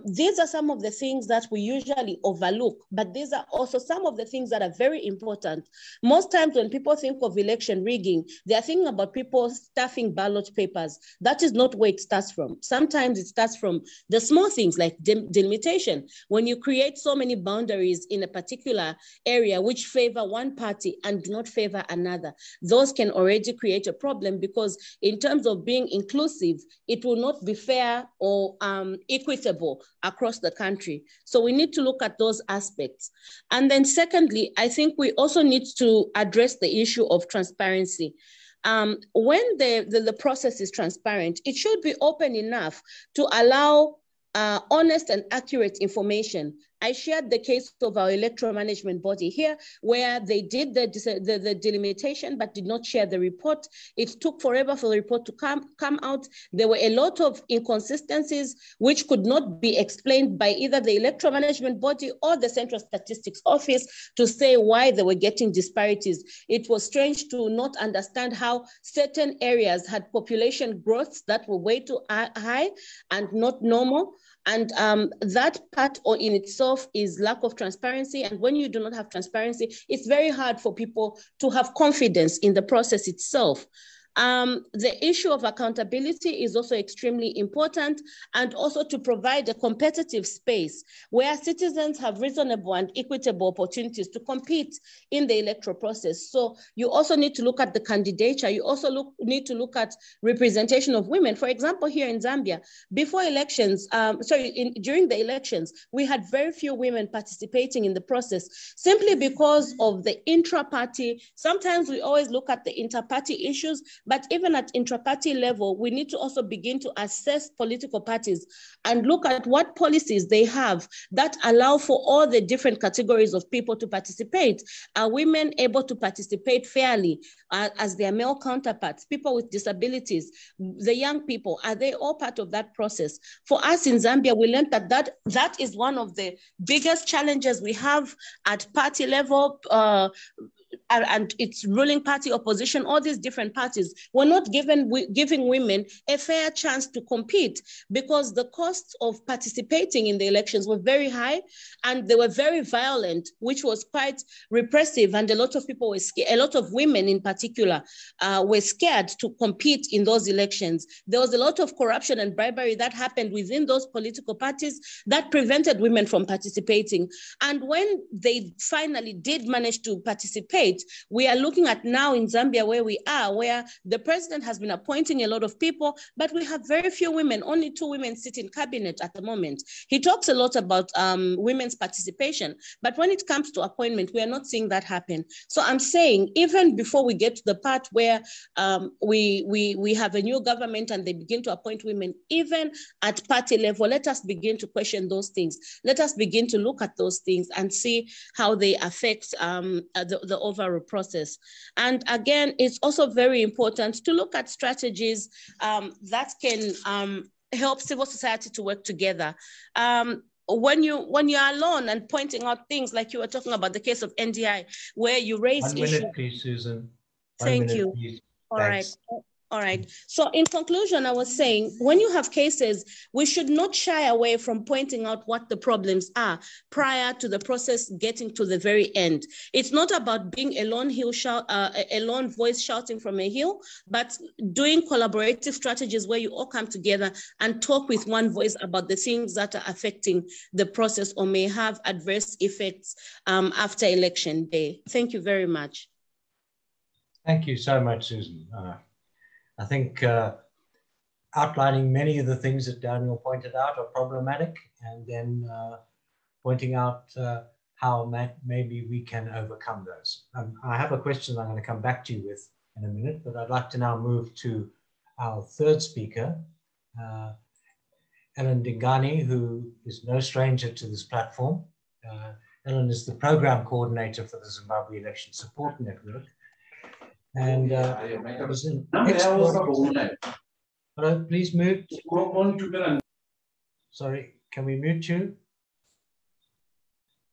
These are some of the things that we usually overlook, but these are also some of the things that are very important. Most times when people think of election rigging, they are thinking about people stuffing ballot papers. That is not where it starts from. Sometimes it starts from the small things like delimitation. When you create so many boundaries in a particular area which favor one party and do not favor another, those can already create a problem, because in terms of being inclusive, it will not be fair or equitable across the country. So we need to look at those aspects. And then secondly, I think we also need to address the issue of transparency. When the process is transparent, it should be open enough to allow honest and accurate information. I shared the case of our electoral management body here, where they did the delimitation but did not share the report. It took forever for the report to come out. There were a lot of inconsistencies which could not be explained by either the electoral management body or the Central Statistics Office to say why they were getting disparities. It was strange to not understand how certain areas had population growths that were way too high and not normal. And that part in itself is lack of transparency. And when you do not have transparency, it's very hard for people to have confidence in the process itself. The issue of accountability is also extremely important, and also to provide a competitive space where citizens have reasonable and equitable opportunities to compete in the electoral process. So you also need to look at the candidature. You also need to look at representation of women. For example, here in Zambia, before elections, during the elections, we had very few women participating in the process simply because of the intra-party. Sometimes we always look at the inter-party issues, but even at intra-party level, we need to also begin to assess political parties and look at what policies they have that allow for all the different categories of people to participate. Are women able to participate fairly as their male counterparts? People with disabilities, the young people, are they all part of that process? For us in Zambia, we learned that is one of the biggest challenges we have at party level, and its ruling party, opposition, all these different parties were not giving women a fair chance to compete, because the costs of participating in the elections were very high and they were very violent, which was quite repressive. And a lot of people were scared, a lot of women in particular were scared to compete in those elections. There was a lot of corruption and bribery that happened within those political parties that prevented women from participating. And when they finally did manage to participate, great. We are looking at now in Zambia where we are, where the president has been appointing a lot of people, but we have very few women. Only 2 women sit in cabinet at the moment. He talks a lot about women's participation, but when it comes to appointment, we are not seeing that happen. So I'm saying, even before we get to the part where we have a new government and they begin to appoint women, even at party level, let us begin to question those things. Let us begin to look at those things and see how they affect the overall process. And again, it's also very important to look at strategies that can help civil society to work together. When you are alone and pointing out things like you were talking about the case of NDI, where you raise issues. 1 minute, please, Susan. Thank you. Please. All right. All right. So in conclusion, I was saying, when you have cases, we should not shy away from pointing out what the problems are prior to the process getting to the very end. It's not about being a lone voice shouting from a hill, but doing collaborative strategies where you all come together and talk with one voice about the things that are affecting the process or may have adverse effects after election day. Thank you very much. Thank you so much, Susan. I think outlining many of the things that Daniel pointed out are problematic, and then pointing out how maybe we can overcome those. I have a question I'm going to come back to you with in a minute, but I'd like to now move to our third speaker, Ellen Dingani, who is no stranger to this platform. Ellen is the program coordinator for the Zimbabwe Election Support Network. And was an expert. Hello, please mute. Sorry, can we mute you?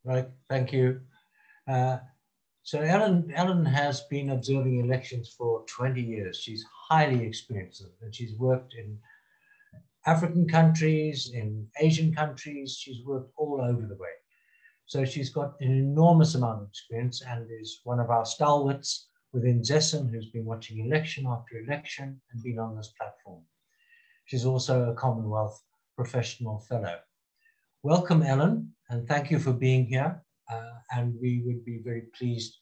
Right, thank you. So Ellen has been observing elections for 20 years. She's highly experienced, and she's worked in African countries, in Asian countries. She's worked all over the way. So she's got an enormous amount of experience and is one of our stalwarts within ZESN, who's been watching election after election and been on this platform. She's also a Commonwealth Professional Fellow. Welcome, Ellen, and thank you for being here. And we would be very pleased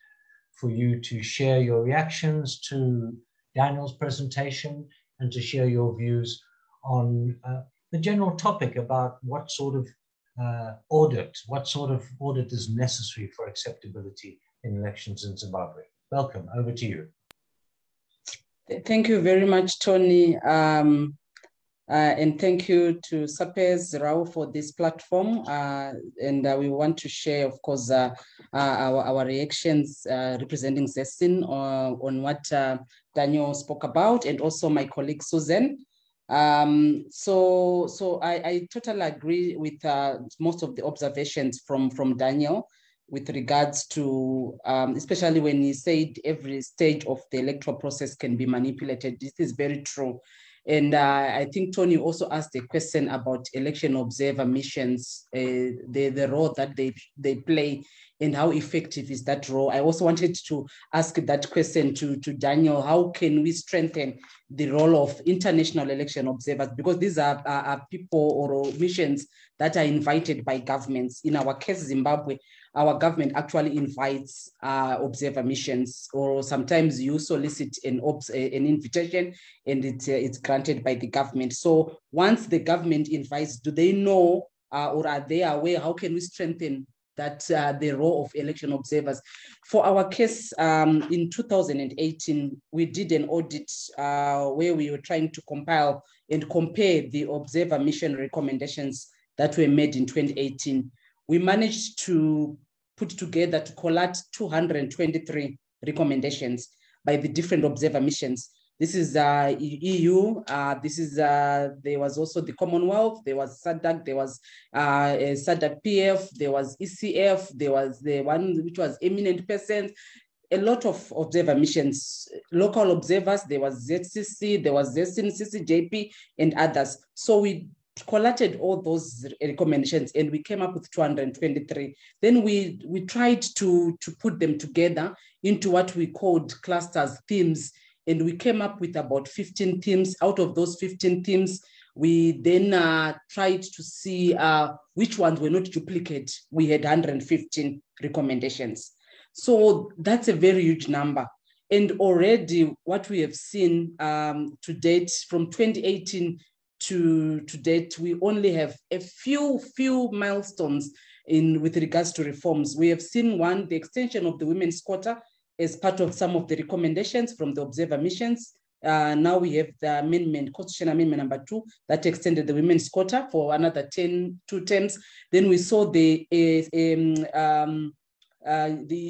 for you to share your reactions to Daniel's presentation and to share your views on the general topic about what sort of audit is necessary for acceptability in elections in Zimbabwe. Welcome, over to you. Thank you very much, Tony. And thank you to Sapez Rao for this platform. And we want to share, of course, our reactions representing ZESN on what Daniel spoke about, and also my colleague Susan. So I totally agree with most of the observations from Daniel with regards to, especially when he said every stage of the electoral process can be manipulated. This is very true. And I think Tony also asked a question about election observer missions, the role that they play and how effective is that role. I also wanted to ask that question to Daniel. How can we strengthen the role of international election observers? Because these are people or missions that are invited by governments. In our case, Zimbabwe, our government actually invites observer missions, or sometimes you solicit an invitation and it's granted by the government. So once the government invites, do they know or are they aware? How can we strengthen that the role of election observers? For our case, in 2018, we did an audit where we were trying to compile and compare the observer mission recommendations that were made in 2018. We managed to put together, to collate 223 recommendations by the different observer missions. This is EU, there was also the Commonwealth, there was SADC, there was SADC PF, there was ECF, there was the one which was eminent persons, a lot of observer missions, local observers, there was ZCC, there was ZESN, CCJP, and others. So we collated all those recommendations and we came up with 223. Then we tried to put them together into what we called clusters, themes, and we came up with about 15 themes. Out of those 15 themes, we then tried to see which ones were not duplicate. We had 115 recommendations. So that's a very huge number. And already what we have seen to date, from 2018 to date, we only have a few milestones with regards to reforms. We have seen one, the extension of the women's quota as part of some of the recommendations from the observer missions. Now we have the amendment, Constitutional Amendment number 2, that extended the women's quota for another 2 terms. Then we saw the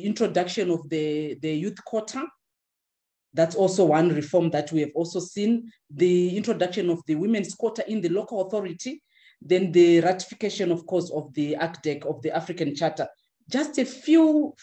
introduction of the youth quota. That's also one reform that we have also seen. The introduction of the women's quota in the local authority, then the ratification, of course, of the ACDEC, of the African Charter. Just a few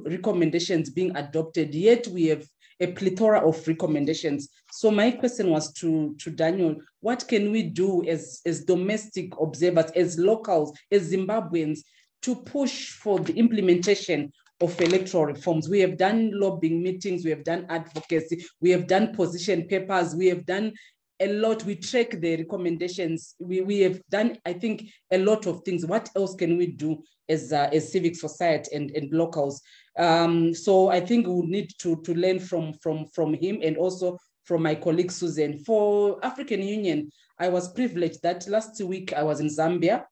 recommendations being adopted, yet we have a plethora of recommendations. So my question was to Daniel, what can we do as domestic observers, as locals, as Zimbabweans, to push for the implementation of electoral reforms? We have done lobbying meetings, we have done advocacy, we have done position papers, we have done a lot. We track the recommendations. We have done, I think, a lot of things. What else can we do as civic society and locals? So I think we need to learn from him and also from my colleague Susan. For African Union, I was privileged that last week I was in Zambia,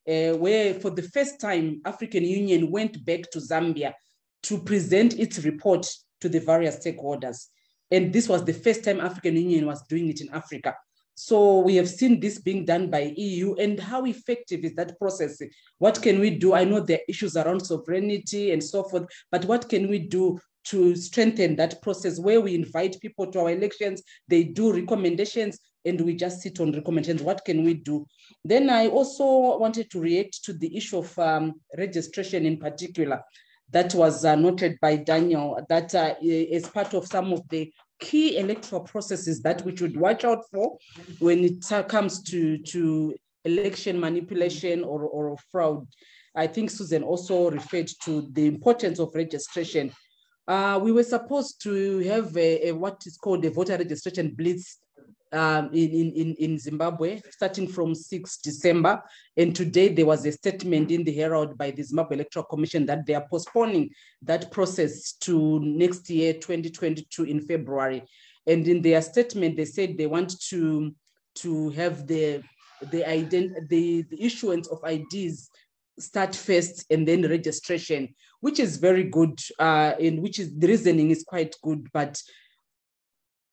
where for the first time, African Union went back to Zambia to present its report to the various stakeholders. And this was the first time African Union was doing it in Africa. So we have seen this being done by EU, and how effective is that process? What can we do? I know there are issues around sovereignty and so forth, but what can we do to strengthen that process where we invite people to our elections, they do recommendations, and we just sit on recommendations? What can we do? Then I also wanted to react to the issue of registration in particular. That was noted by Daniel, that is part of some of the key electoral processes that we should watch out for when it comes to election manipulation or fraud. I think Susan also referred to the importance of registration. We were supposed to have what is called a voter registration blitz in Zimbabwe, starting from 6 December. And today there was a statement in the Herald by the Zimbabwe Electoral Commission that they are postponing that process to next year, 2022, in February. And in their statement, they said they want to have the issuance of IDs start first and then registration, which is very good, and which is, the reasoning is quite good, but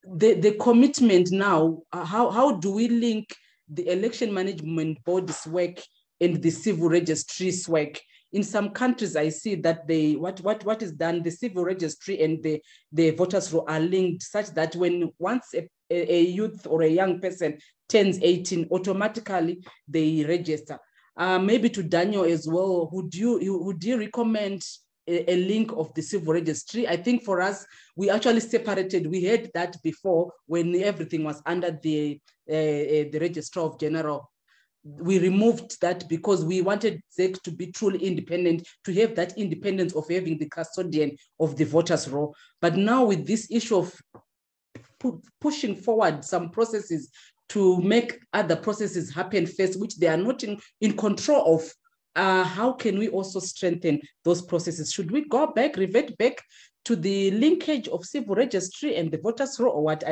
the commitment now, how do we link the election management board's work and the civil registry's work? In some countries, I see that what is done, the civil registry and the voters roll are linked, such that once a youth or a young person turns 18, automatically they register. Maybe to Daniel as well, would you recommend a link of the civil registry? I think for us, we actually separated. We had that before when everything was under the Registrar of General. We removed that because we wanted ZEC to be truly independent, to have that independence of having the custodian of the voters' roll. But now with this issue of pushing forward some processes to make other processes happen first, which they are not in control of, how can we also strengthen those processes? Should we revert back to the linkage of civil registry and the voters' roll, or what?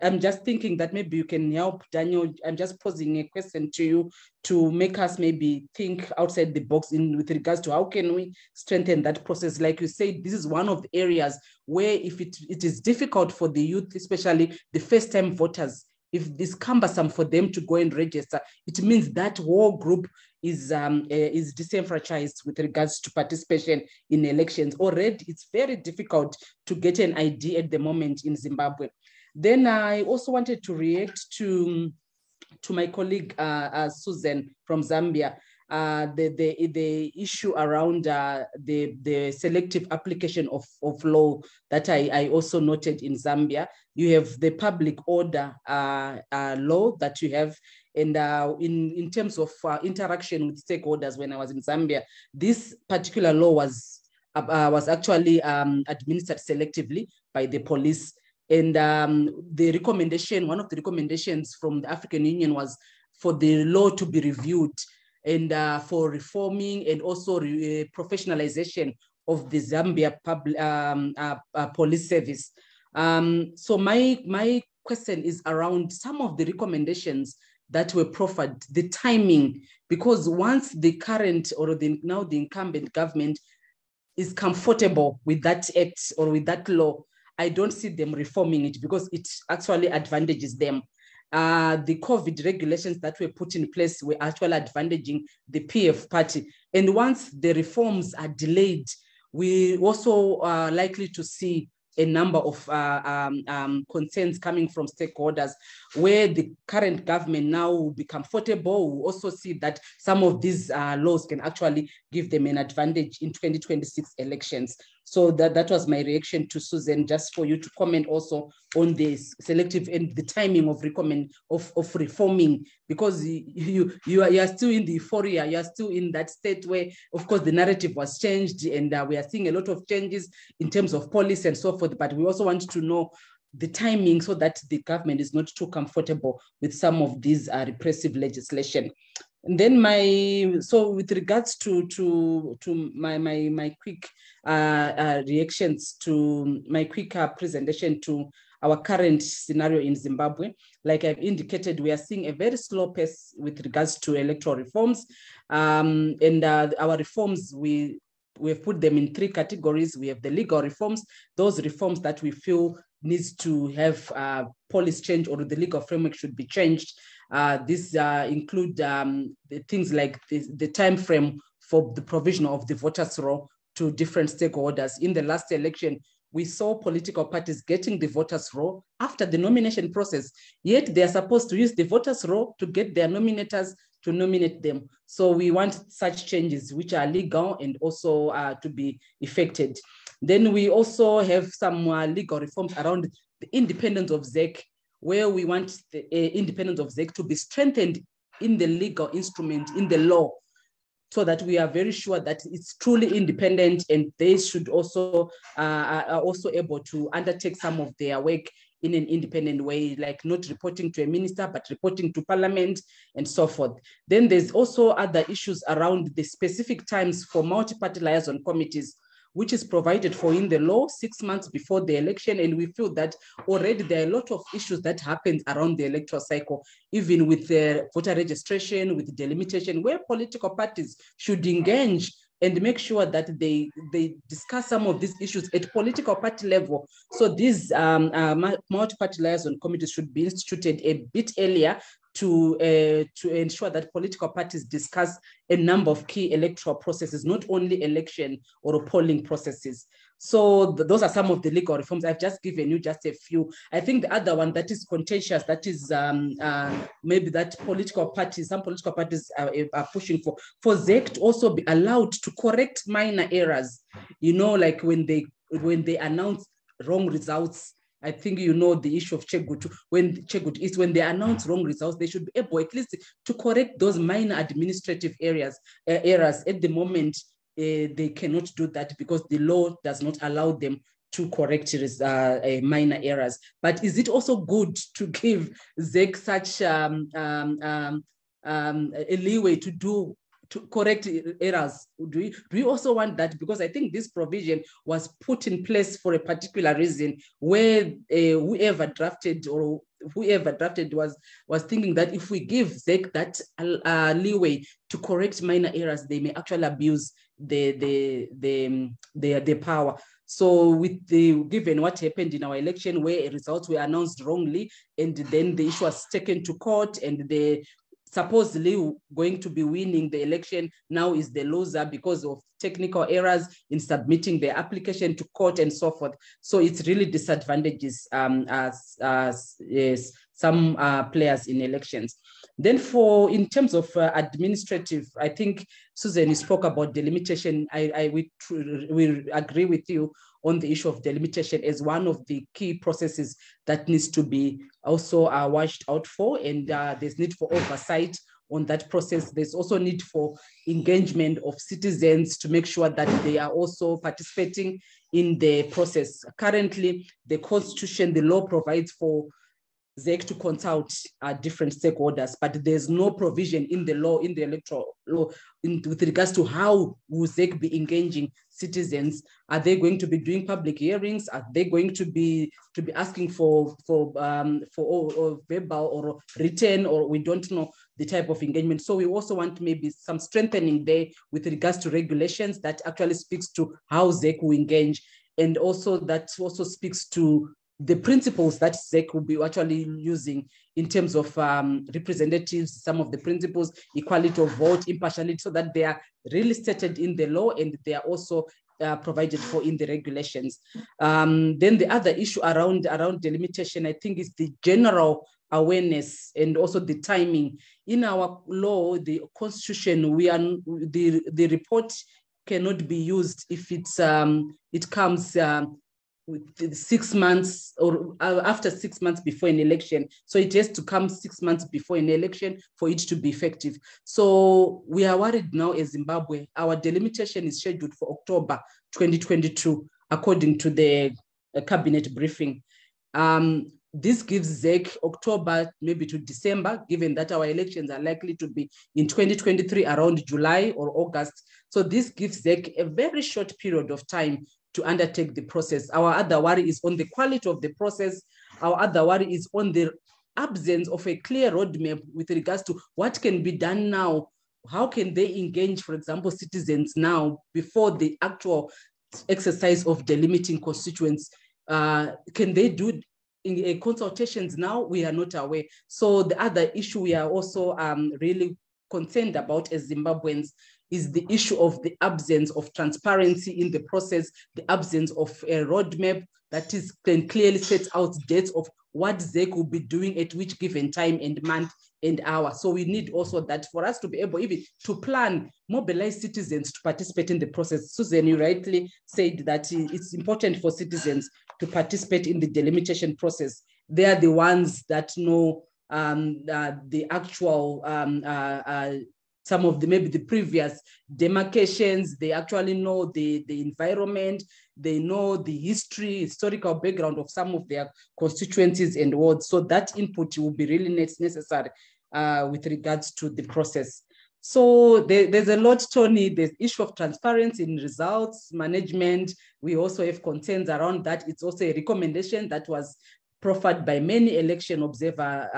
I'm just thinking that maybe you can help, Daniel. I'm just posing a question to you to make us maybe think outside the box with regards to how can we strengthen that process. Like you said, this is one of the areas where if it is difficult for the youth, especially the first-time voters, if it's cumbersome for them to go and register, it means that whole group is disenfranchised with regards to participation in elections. Already, it's very difficult to get an ID at the moment in Zimbabwe. Then I also wanted to react to my colleague Susan from Zambia, the issue around the selective application of law that I also noted in Zambia. You have the public order law that you have, and in terms of interaction with stakeholders, when I was in Zambia, this particular law was actually administered selectively by the police. And the recommendation, one of the recommendations from the African Union was for the law to be reviewed and for reforming and also professionalization of the Zambia police service. So my question is around some of the recommendations that were proffered, the timing, because once the current or now the incumbent government is comfortable with that act or with that law, I don't see them reforming it because it actually advantages them. The COVID regulations that were put in place were actually advantaging the PF party. And once the reforms are delayed, we also are likely to see a number of concerns coming from stakeholders where the current government now will be comfortable. We'll also see that some of these laws can actually give them an advantage in 2026 elections. So that was my reaction to Susan, just for you to comment also on this selective and the timing of reforming, because you are still in the euphoria, you are still in that state where, of course, the narrative was changed and we are seeing a lot of changes in terms of policy and so forth, but we also want to know the timing so that the government is not too comfortable with some of these repressive legislation. And then so with regards to my quick reactions to my quick presentation to our current scenario in Zimbabwe, like I've indicated, we are seeing a very slow pace with regards to electoral reforms, and our reforms, we have put them in three categories. We have the legal reforms, those reforms that we feel needs to have policy change or the legal framework should be changed. These include the things like the time frame for the provision of the voters' roll to different stakeholders. In the last election, we saw political parties getting the voters' roll after the nomination process, yet they are supposed to use the voters' roll to get their nominators to nominate them. So we want such changes which are legal and also to be effected. Then we also have some legal reforms around the independence of ZEC, where we want the independence of ZEC to be strengthened in the legal instrument, in the law, so that we are very sure that it's truly independent and they should also are also able to undertake some of their work in an independent way, like not reporting to a minister, but reporting to parliament and so forth. Then there's also other issues around the specific times for multi-party liaison committees, which is provided for in the law 6 months before the election. And we feel that already there are a lot of issues that happen around the electoral cycle, even with the voter registration, with delimitation, where political parties should engage and make sure that they discuss some of these issues at political party level. So these multi-party liaison committees should be instituted a bit earlier to ensure that political parties discuss a number of key electoral processes, not only election or polling processes. So those are some of the legal reforms. I've just given you just a few. I think the other one that is contentious, that is maybe that some political parties are pushing for ZEC to also be allowed to correct minor errors. You know, like when they announce wrong results. I think you know the issue of Chegutu. When they announce wrong results, they should be able at least to correct those minor administrative errors. At the moment, they cannot do that because the law does not allow them to correct minor errors. But is it also good to give ZEC such a leeway to correct errors? Do we also want that? Because I think this provision was put in place for a particular reason, where whoever drafted was thinking that if we give ZEC that leeway to correct minor errors, they may actually abuse their power. So given what happened in our election, where results were announced wrongly, and then the issue was taken to court, and the supposedly going to be winning the election now is the loser because of technical errors in submitting the application to court and so forth. So it really disadvantages some players in elections. Then in terms of administrative, I think Susan, you spoke about delimitation. We agree with you on the issue of delimitation as one of the key processes that needs to be also watched out for, and there's need for oversight on that process. There's also need for engagement of citizens to make sure that they are also participating in the process. Currently, the Constitution, the law provides for ZEC to consult different stakeholders, but there's no provision in the law, in the electoral law, with regards to how will ZEC be engaging citizens. Are they going to be doing public hearings? Are they going to be asking for verbal or written, or we don't know the type of engagement? So we also want maybe some strengthening there with regards to regulations that actually speaks to how ZEC will engage, and also that also speaks to the principles that ZEC will be actually using in terms of representatives, some of the principles, equality of vote, impartiality, so that they are really stated in the law and they are also provided for in the regulations. Then the other issue around delimitation, I think, is the general awareness and also the timing. In our law, the constitution, the report cannot be used if it comes with 6 months or after 6 months before an election. So it has to come 6 months before an election for it to be effective. So we are worried now as Zimbabwe. Our delimitation is scheduled for October 2022, according to the cabinet briefing. This gives ZEC October maybe to December, given that our elections are likely to be in 2023 around July or August. So this gives ZEC a very short period of time to undertake the process. Our other worry is on the quality of the process. Our other worry is on the absence of a clear roadmap with regards to what can be done now. How can they engage, for example, citizens now before the actual exercise of delimiting constituents? Can they do in consultations now? We are not aware. So the other issue we are also really concerned about as Zimbabweans is the issue of the absence of transparency in the process, the absence of a roadmap that can clearly set out dates of what ZEC will be doing at which given time and month and hour. So we need also that for us to be able even to plan, mobilize citizens to participate in the process. Susan, you rightly said that it's important for citizens to participate in the delimitation process. They are the ones that know the actual some of the maybe the previous demarcations. They actually know the environment, they know the historical background of some of their constituencies and wards. So that input will be really necessary with regards to the process. So there's a lot, Tony. There's issue of transparency in results management. We also have concerns around that. It's also a recommendation that was proffered by many election observer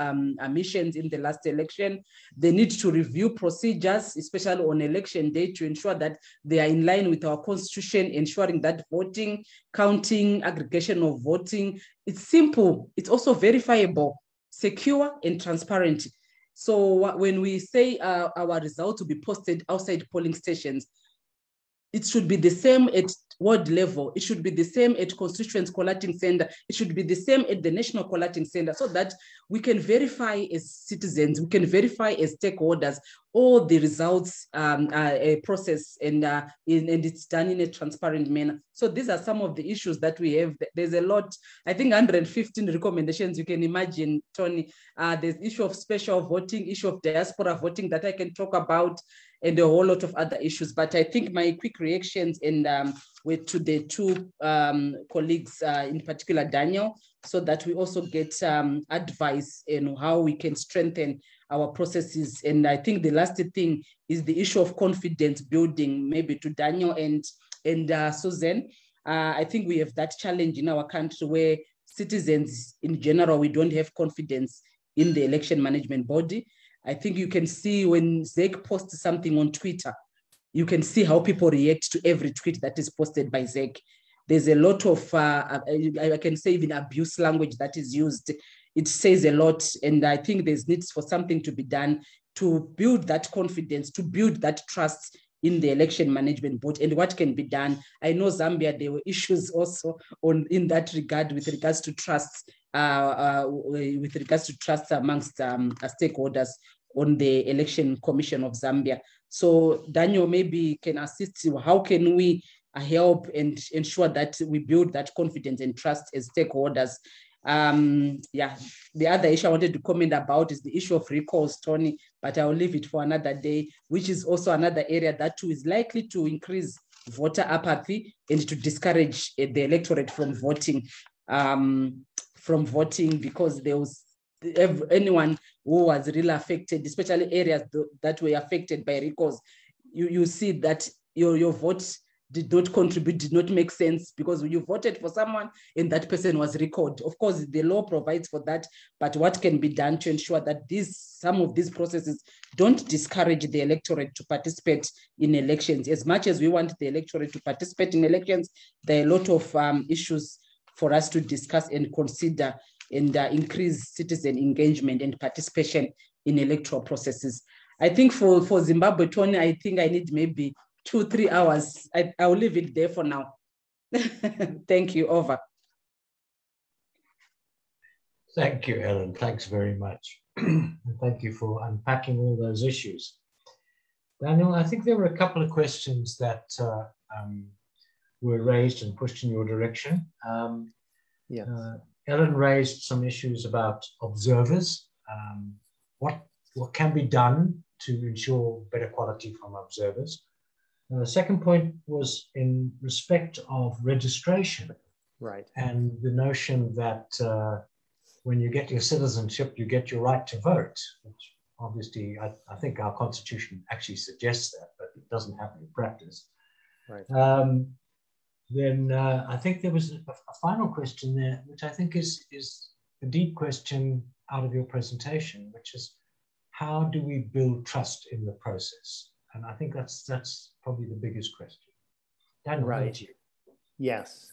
missions in the last election. They need to review procedures, especially on election day, to ensure that they are in line with our constitution, ensuring that voting, counting, aggregation of voting, it's simple, it's also verifiable, secure, and transparent. So when we say our results will be posted outside polling stations, it should be the same at ward level. It should be the same at constituents collating center. It should be the same at the national collating center, so that we can verify as citizens, we can verify as stakeholders all the results process, and it's done in a transparent manner. So these are some of the issues that we have. There's a lot, I think 115 recommendations, you can imagine, Tony. There's issue of special voting, issue of diaspora voting that I can talk about, and a whole lot of other issues. But I think my quick reactions were to the two colleagues, in particular Daniel, so that we also get advice in how we can strengthen our processes. And I think the last thing is the issue of confidence building, maybe to Daniel and Susan. I think we have that challenge in our country where citizens in general, we don't have confidence in the election management body. I think you can see when ZEC posts something on Twitter, you can see how people react to every tweet that is posted by ZEC. There's a lot of, I can say even abuse language that is used. It says a lot, and I think there's needs for something to be done to build that confidence, to build that trust in the election management board and what can be done. I know Zambia, there were issues also in that regard with regards to trust, amongst stakeholders on the Election Commission of Zambia. So Daniel maybe can assist you. How can we help and ensure that we build that confidence and trust as stakeholders? Yeah, the other issue I wanted to comment about is the issue of recalls, Tony, but I'll leave it for another day, which is also another area that too is likely to increase voter apathy and to discourage the electorate from voting, because there was anyone who was really affected, especially areas that were affected by recalls, you see that your vote did not contribute, did not make sense, because you voted for someone and that person was recalled. Of course, the law provides for that, but what can be done to ensure that some of these processes don't discourage the electorate to participate in elections? As much as we want the electorate to participate in elections, there are a lot of issues for us to discuss and consider and increase citizen engagement and participation in electoral processes. I think for Zimbabwe, Tony, I think I need maybe 2-3 hours. I'll leave it there for now. Thank you. Over. Thank you, Ellen. Thanks very much. And thank you for unpacking all those issues. Daniel, I think there were a couple of questions that were raised and pushed in your direction. Yes. Ellen raised some issues about observers. What can be done to ensure better quality from observers? The second point was in respect of registration. Right. And the notion that when you get your citizenship, you get your right to vote, which obviously I think our constitution actually suggests that, but it doesn't happen in practice. Right. Then I think there was a final question there, which I think is a deep question out of your presentation, which is, how do we build trust in the process? And I think that's probably the biggest question. Daniel, right. You. Yes.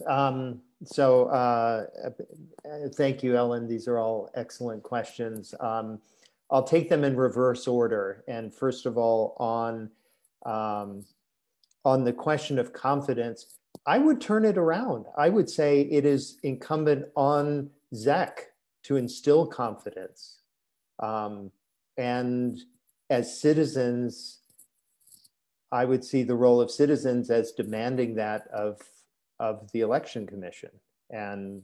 Thank you, Ellen. These are all excellent questions. I'll take them in reverse order. And first of all, on the question of confidence, I would turn it around. I would say it is incumbent on ZEC to instill confidence. And as citizens, I would see the role of citizens as demanding that of the Election Commission and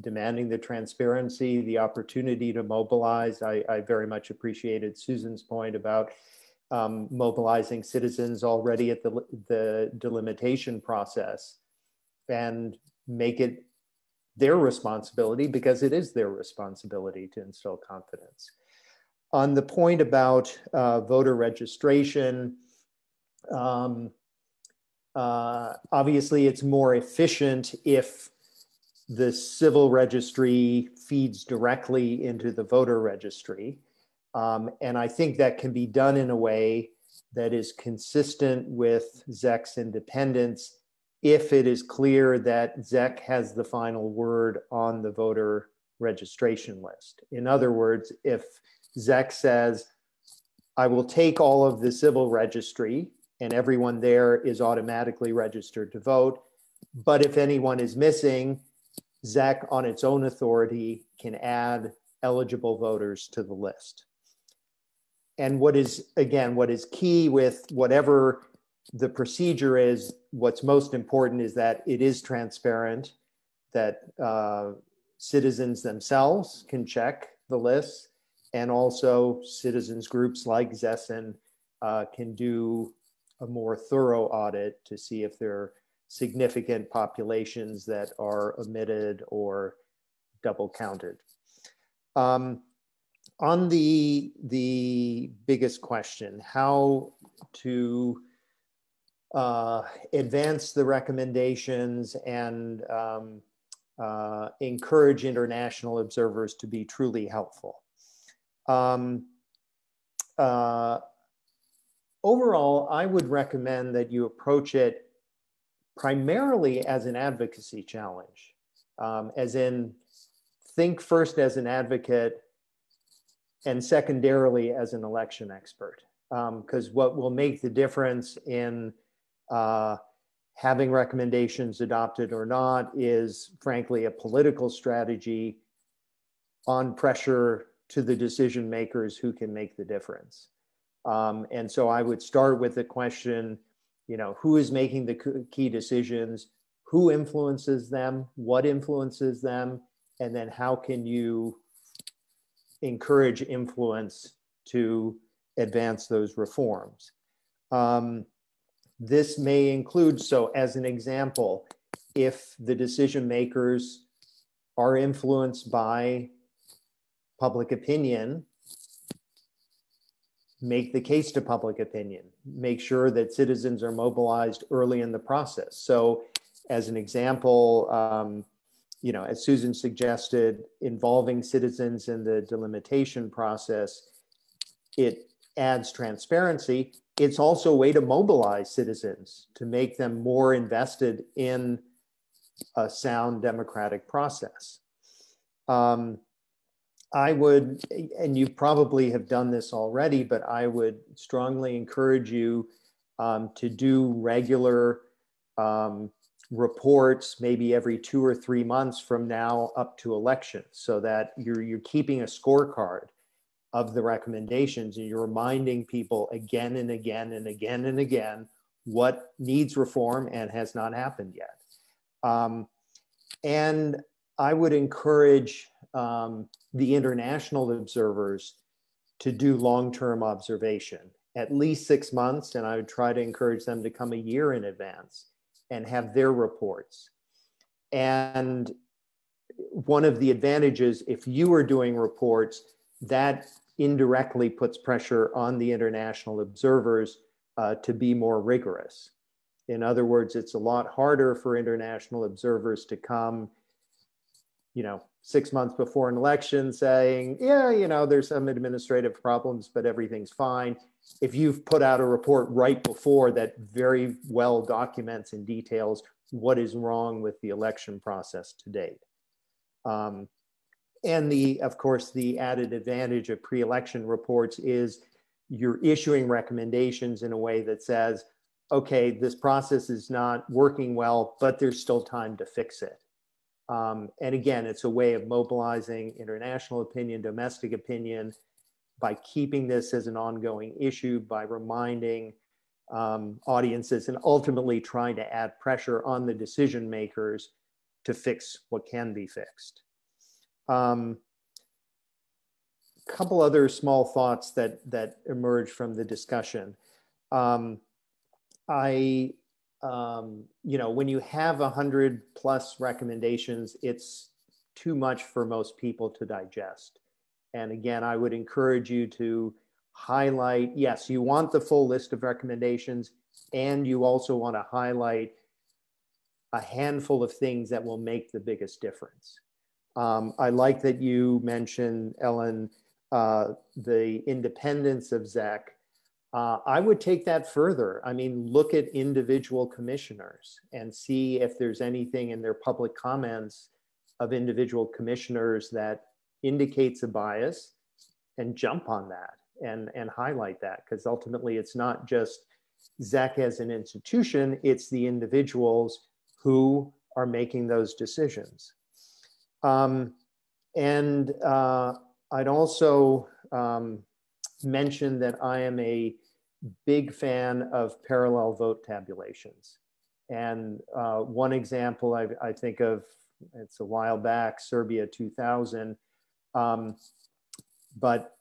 demanding the transparency, the opportunity to mobilize. I very much appreciated Susan's point about mobilizing citizens already at the delimitation process and make it their responsibility, because it is their responsibility to instill confidence. On the point about voter registration, obviously it's more efficient if the civil registry feeds directly into the voter registry. And I think that can be done in a way that is consistent with ZEC's independence if it is clear that ZEC has the final word on the voter registration list. In other words, if ZEC says, I will take all of the civil registry and everyone there is automatically registered to vote, but if anyone is missing, ZEC on its own authority can add eligible voters to the list. And what is key with whatever the procedure is, what's most important is that it is transparent, that citizens themselves can check the list, and also citizens groups like ZESN can do a more thorough audit to see if there are significant populations that are omitted or double counted. On the biggest question, how to advance the recommendations and encourage international observers to be truly helpful. Overall, I would recommend that you approach it primarily as an advocacy challenge, as in think first as an advocate and secondarily as an election expert. Because what will make the difference in having recommendations adopted or not is frankly a political strategy on pressure to the decision makers who can make the difference. And so I would start with the question, who is making the key decisions, who influences them, what influences them, and then how can you encourage influence to advance those reforms. This may include, so as an example, if the decision makers are influenced by public opinion, make the case to public opinion, make sure that citizens are mobilized early in the process. So as an example, you know, as Susan suggested, involving citizens in the delimitation process, it adds transparency. It's also a way to mobilize citizens, to make them more invested in a sound democratic process. I would, and you probably have done this already, but I would strongly encourage you to do regular reports, maybe every 2 or 3 months from now up to elections, so that you're keeping a scorecard of the recommendations and you're reminding people again and again and again and again what needs reform and has not happened yet. And I would encourage the international observers to do long-term observation, at least 6 months, and I would try to encourage them to come a year in advance and have their reports. And one of the advantages, if you are doing reports, that indirectly puts pressure on the international observers to be more rigorous. In other words, it's a lot harder for international observers to come, you know, 6 months before an election saying, yeah, you know, there's some administrative problems, but everything's fine. If you've put out a report right before that very well documents and details what is wrong with the election process to date. And of course, the added advantage of pre-election reports is you're issuing recommendations in a way that says, okay, this process is not working well, but there's still time to fix it. And again, it's a way of mobilizing international opinion, domestic opinion, by keeping this as an ongoing issue, by reminding audiences, and ultimately trying to add pressure on the decision makers to fix what can be fixed. Couple other small thoughts that emerge from the discussion. You know, when you have 100+ recommendations, it's too much for most people to digest. And again, I would encourage you to highlight, yes, you want the full list of recommendations, and you also want to highlight a handful of things that will make the biggest difference. I like that you mentioned, Ellen, the independence of ZEC. I would take that further. I mean, look at individual commissioners and see if there's anything in their public comments of individual commissioners that indicates a bias, and jump on that and highlight that, because ultimately it's not just ZEC as an institution, it's the individuals who are making those decisions. I'd also mention that I am a big fan of parallel vote tabulations. And one example I think of, it's a while back, Serbia 2000, but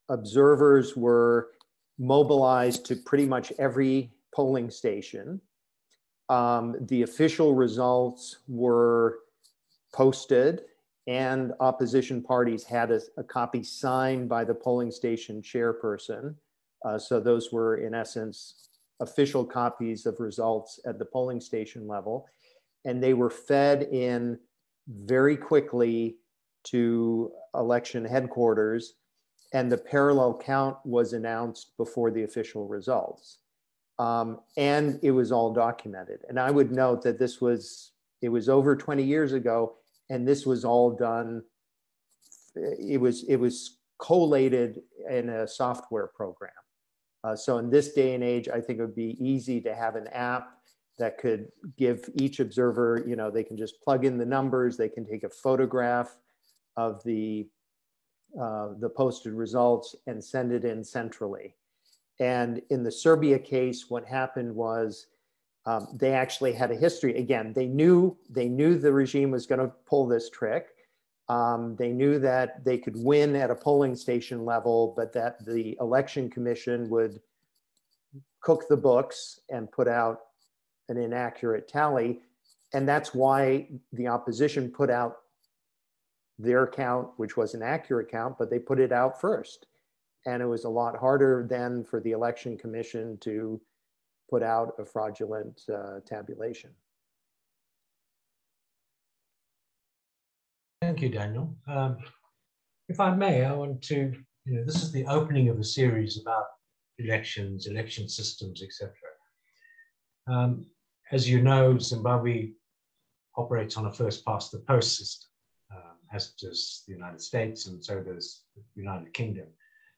observers were mobilized to pretty much every polling station. The official results were posted, and opposition parties had a copy signed by the polling station chairperson. So those were, in essence, official copies of results at the polling station level. And they were fed in very quickly to election headquarters, and the parallel count was announced before the official results. And it was all documented. And I would note that it was over 20 years ago, and this was all done, it was collated in a software program. So in this day and age, I think it would be easy to have an app that could give each observer, you know, they can just plug in the numbers, they can take a photograph of the posted results and send it in centrally. And in the Serbia case, what happened was they actually had a history. Again, they knew the regime was going to pull this trick. They knew that they could win at a polling station level, but that the election commission would cook the books and put out an inaccurate tally. And that's why the opposition put out their count, which was an accurate count, but they put it out first. And it was a lot harder then for the Election Commission to put out a fraudulent tabulation. Thank you, Daniel. If I may, I want to, this is the opening of a series about elections, election systems, etc. As you know, Zimbabwe operates on a first past the post system, as does the United States, and so does the United Kingdom.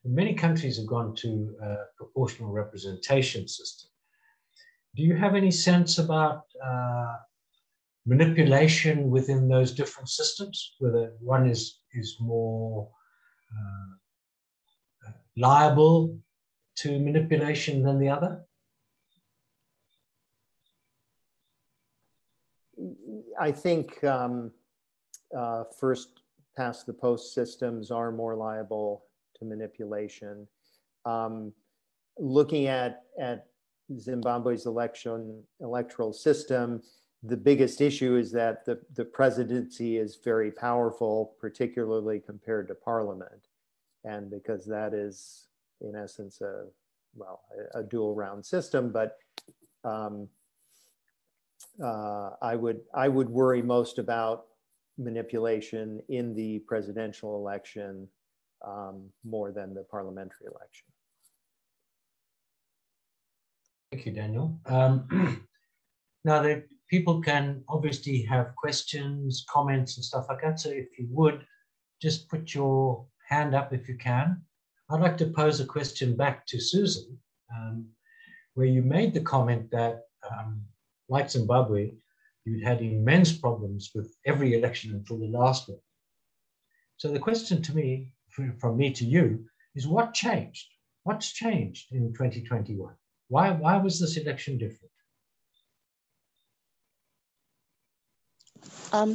And many countries have gone to a proportional representation system. Do you have any sense about manipulation within those different systems, whether one is more liable to manipulation than the other? I think first past the post systems are more liable to manipulation. Looking at Zimbabwe's electoral system, the biggest issue is that the presidency is very powerful, particularly compared to parliament. And because that is, in essence, a dual round system, but I would worry most about manipulation in the presidential election more than the parliamentary election. Thank you, Daniel. Now, people can obviously have questions, comments, and stuff like that. So if you would, just put your hand up if you can. I'd like to pose a question back to Susan, where you made the comment that, like Zimbabwe, you'd had immense problems with every election until the last one. So the question to me, from me to you, is what changed? What's changed in 2021? Why was this election different?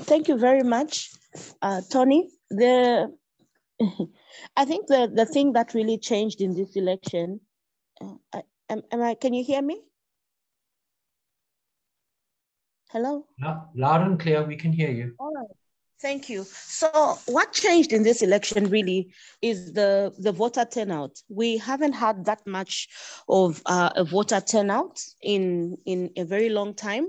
Thank you very much, Tony. I think the thing that really changed in this election, can you hear me? Hello? Loud and clear, we can hear you. All right. Thank you. So what changed in this election really is the voter turnout. We haven't had that much of a voter turnout in a very long time.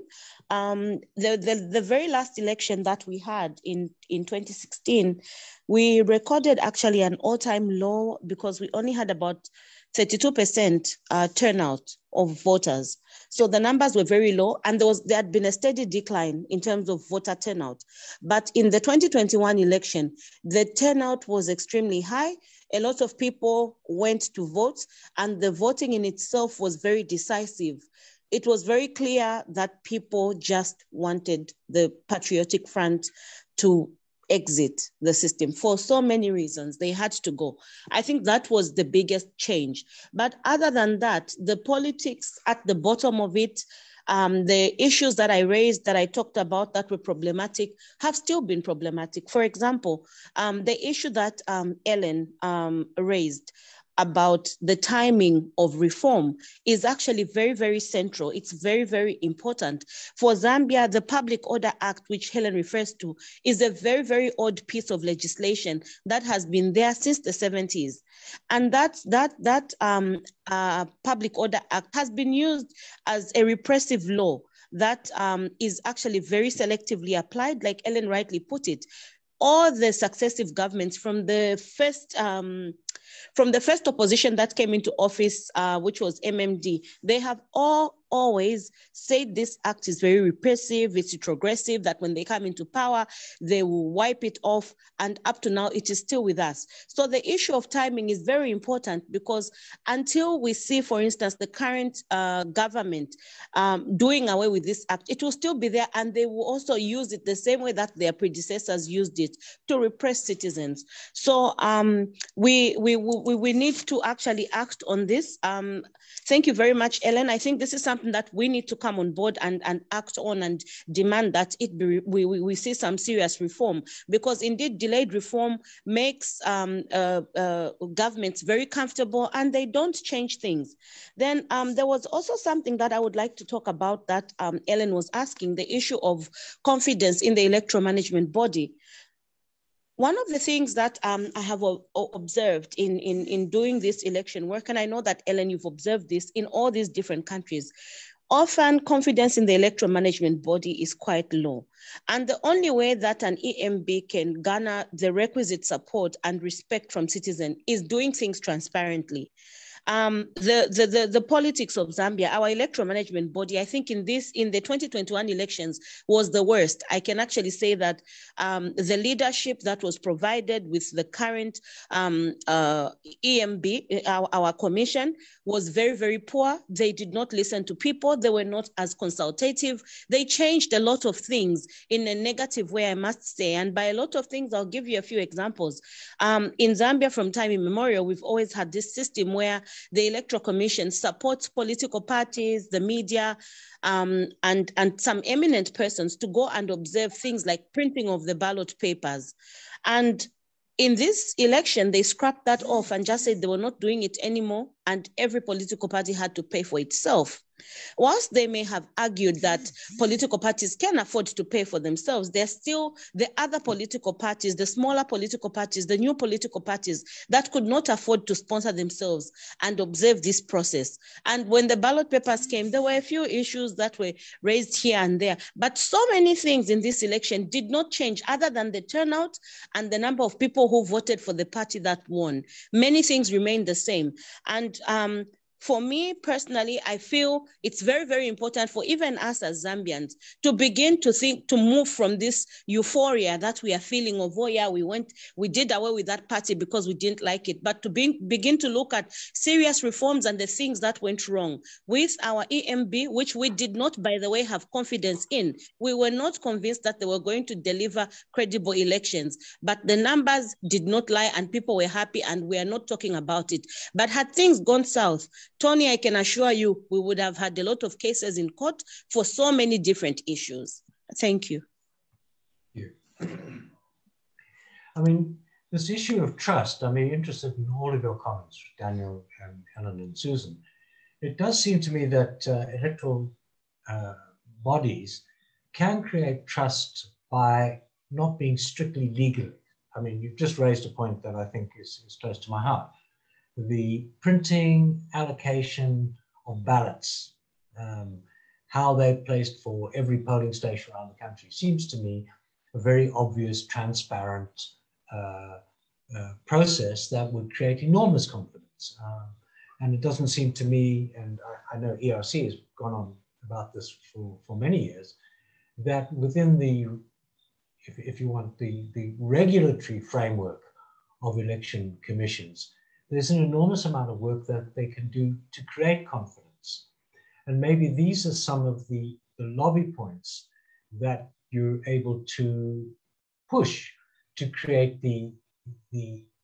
The very last election that we had in 2016, we recorded actually an all-time low because we only had about 32% turnout of voters. So the numbers were very low, and there had been a steady decline in terms of voter turnout. But in the 2021 election, the turnout was extremely high. A lot of people went to vote, and the voting in itself was very decisive. It was very clear that people just wanted the Patriotic Front to exit the system for so many reasons. They had to go. I think that was the biggest change. But other than that, the politics at the bottom of it, the issues that I raised, that I talked about that were problematic, have still been problematic. For example, the issue that Ellen raised about the timing of reform is actually very, very central. It's very, very important. For Zambia, the Public Order Act, which Helen refers to, is a very, very odd piece of legislation that has been there since the 70s. And that Public Order Act has been used as a repressive law that is actually very selectively applied, like Ellen rightly put it. All the successive governments from the first opposition that came into office, which was MMD, they have always said this act is very repressive, it's retrogressive, that when they come into power, they will wipe it off, and up to now, it is still with us. So the issue of timing is very important because until we see, for instance, the current government doing away with this act, it will still be there, and they will also use it the same way that their predecessors used it to repress citizens. So we need to actually act on this. Thank you very much, Ellen. I think this is something that we need to come on board and act on and demand that we see some serious reform, because indeed delayed reform makes governments very comfortable and they don't change things. Then there was also something that I would like to talk about that Ellen was asking, the issue of confidence in the electoral management body. one of the things that I have observed in doing this election work, and I know that, Ellen, you've observed this in all these different countries, often confidence in the electoral management body is quite low. And the only way that an EMB can garner the requisite support and respect from citizens is doing things transparently. The politics of Zambia, our electoral management body, I think in the 2021 elections was the worst. I can actually say that the leadership that was provided with the current EMB, our commission, was very, very poor. They did not listen to people. They were not as consultative. They changed a lot of things in a negative way, I must say. And by a lot of things, I'll give you a few examples. In Zambia, from time immemorial, we've always had this system where the Electoral Commission supports political parties, the media, and some eminent persons to go and observe things like printing of the ballot papers. And in this election, they scrapped that off and just said they were not doing it anymore, and every political party had to pay for itself. Whilst they may have argued that political parties can afford to pay for themselves, there's still the other political parties, the smaller political parties, the new political parties that could not afford to sponsor themselves and observe this process. And when the ballot papers came, there were a few issues that were raised here and there, but so many things in this election did not change other than the turnout and the number of people who voted for the party that won. Many things remained the same. And for me personally, I feel it's very, very important for even us as Zambians to begin to think, to move from this euphoria that we are feeling of, oh yeah, we did away with that party because we didn't like it, but to begin to look at serious reforms and the things that went wrong with our EMB, which we did not, by the way, have confidence in. We were not convinced that they were going to deliver credible elections, but the numbers did not lie and people were happy, and we are not talking about it. But had things gone south, Tony, I can assure you, we would have had a lot of cases in court for so many different issues. Thank you. I mean, this issue of trust, I'm interested in all of your comments, Daniel, Helen, and Susan. It does seem to me that electoral bodies can create trust by not being strictly legal. I mean, you've just raised a point that I think is close to my heart. The printing, allocation of ballots, how they're placed for every polling station around the country seems to me a very obvious, transparent process that would create enormous confidence. And it doesn't seem to me, and I know ERC has gone on about this for many years, that within the, if you want, the regulatory framework of election commissions, there's an enormous amount of work that they can do to create confidence. And maybe these are some of the lobby points that you're able to push to create the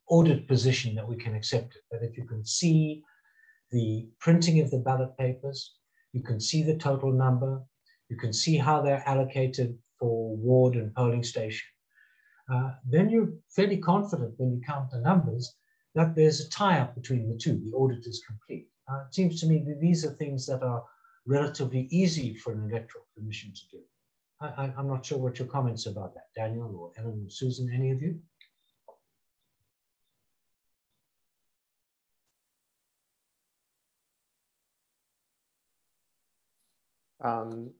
audit position that we can accept it. That if you can see the printing of the ballot papers, you can see the total number, you can see how they're allocated for ward and polling station, then you're fairly confident when you count the numbers that there's a tie-up between the two. The audit is complete. It seems to me that these are things that are relatively easy for an electoral commission to do. I'm not sure what your comments about that, Daniel or Ellen or Susan, any of you?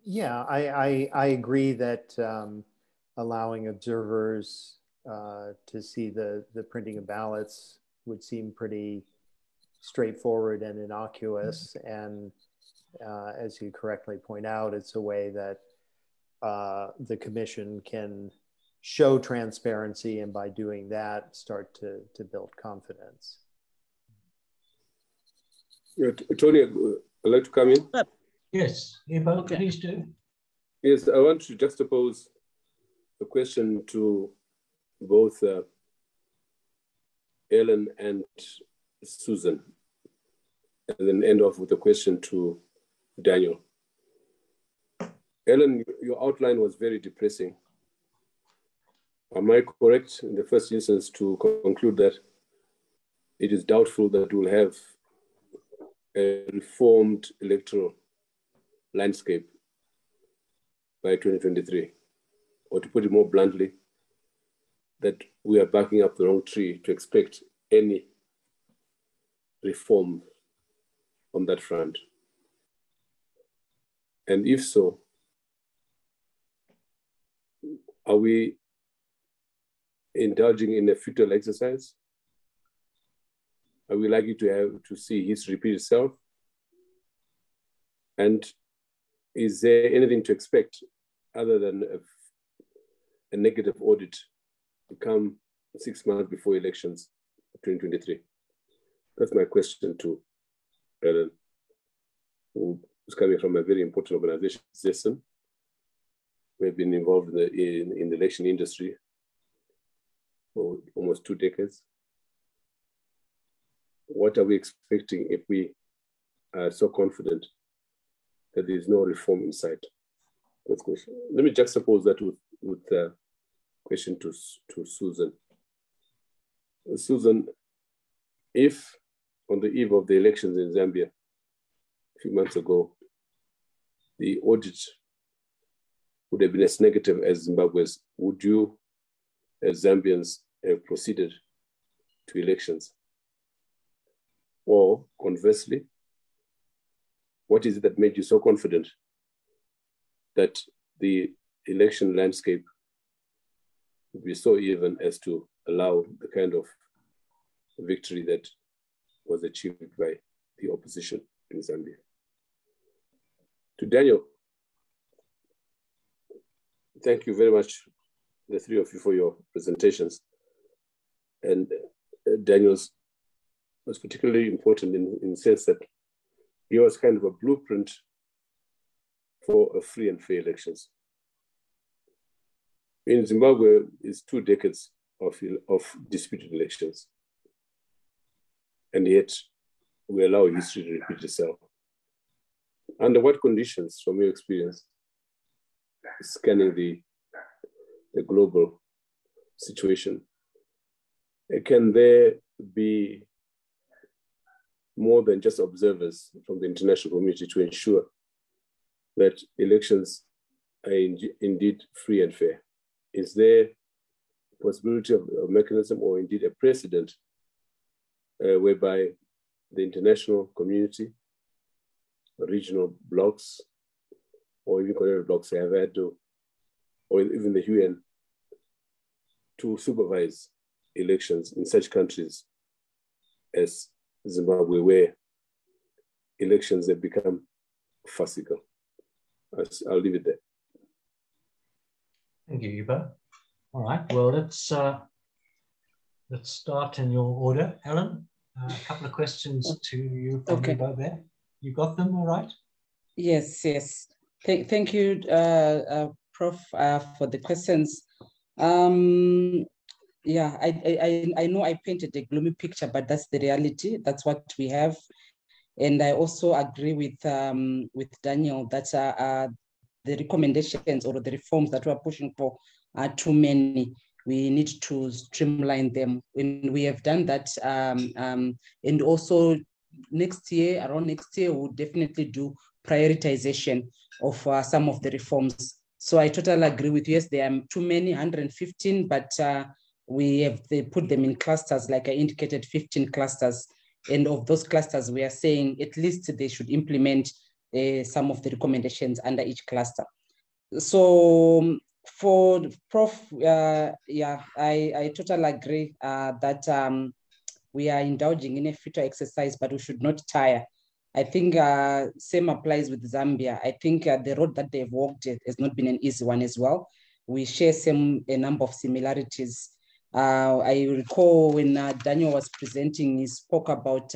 Yeah, I agree that allowing observers to see the printing of ballots would seem pretty straightforward and innocuous. And as you correctly point out, it's a way that the commission can show transparency, and by doing that, start to build confidence. Yeah, Tony, I'd like to come in. Yes, okay. Please do. Yes, I want to juxtapose the question to both Ellen and Susan, and then end off with a question to Daniel. Ellen, your outline was very depressing. Am I correct in the first instance to conclude that it is doubtful that we'll have a reformed electoral landscape by 2023? Or to put it more bluntly, that we are backing up the wrong tree to expect any reform on that front? And if so, are we indulging in a futile exercise? Are we likely to see history repeat itself? And is there anything to expect other than a negative audit to come 6 months before elections 2023? That's my question to Ellen, who is coming from a very important organization, ZESN. We've been involved in the election industry for almost 2 decades. What are we expecting if we are so confident that there is no reform in sight? That's question. Let me juxtapose that with a question to Susan. Susan, if on the eve of the elections in Zambia a few months ago, the audit would have been as negative as Zimbabwe's, would you, as Zambians, have proceeded to elections? Or conversely, what is it that made you so confident that the election landscape would be so even as to allow the kind of victory that was achieved by the opposition in Zambia? To Daniel, thank you very much, the 3 of you, for your presentations. And Daniel's was particularly important in the sense that he was kind of a blueprint for a free and fair elections. In Zimbabwe, it's 2 decades of disputed elections. And yet, we allow history to repeat itself. Under what conditions, from your experience, scanning the global situation, can there be more than just observers from the international community to ensure that elections are indeed free and fair? Is there a possibility of a mechanism or indeed a precedent whereby the international community, regional blocs, or even continental blocs have had to, or even the UN, to supervise elections in such countries as Zimbabwe, where elections have become farcical? I'll leave it there. Thank you, Ibo. All right, well, let's start in your order. Helen, a couple of questions to you from Ibo there. You got them all right? Yes. Thank you, Prof, for the questions. Yeah, I know I painted a gloomy picture, but that's the reality. That's what we have. And I also agree with Daniel that the recommendations or the reforms that we're pushing for are too many. We need to streamline them. When we have done that, and also around next year, we'll definitely do prioritization of some of the reforms. So I totally agree with you. Yes, there are too many, 115, but they put them in clusters, like I indicated, 15 clusters. And of those clusters, we are saying at least they should implement some of the recommendations under each cluster. So for Prof, yeah, I totally agree that we are indulging in a futile exercise, but we should not tire. I think same applies with Zambia. I think the road that they've walked has not been an easy one as well. We share a number of similarities. I recall when Daniel was presenting, he spoke about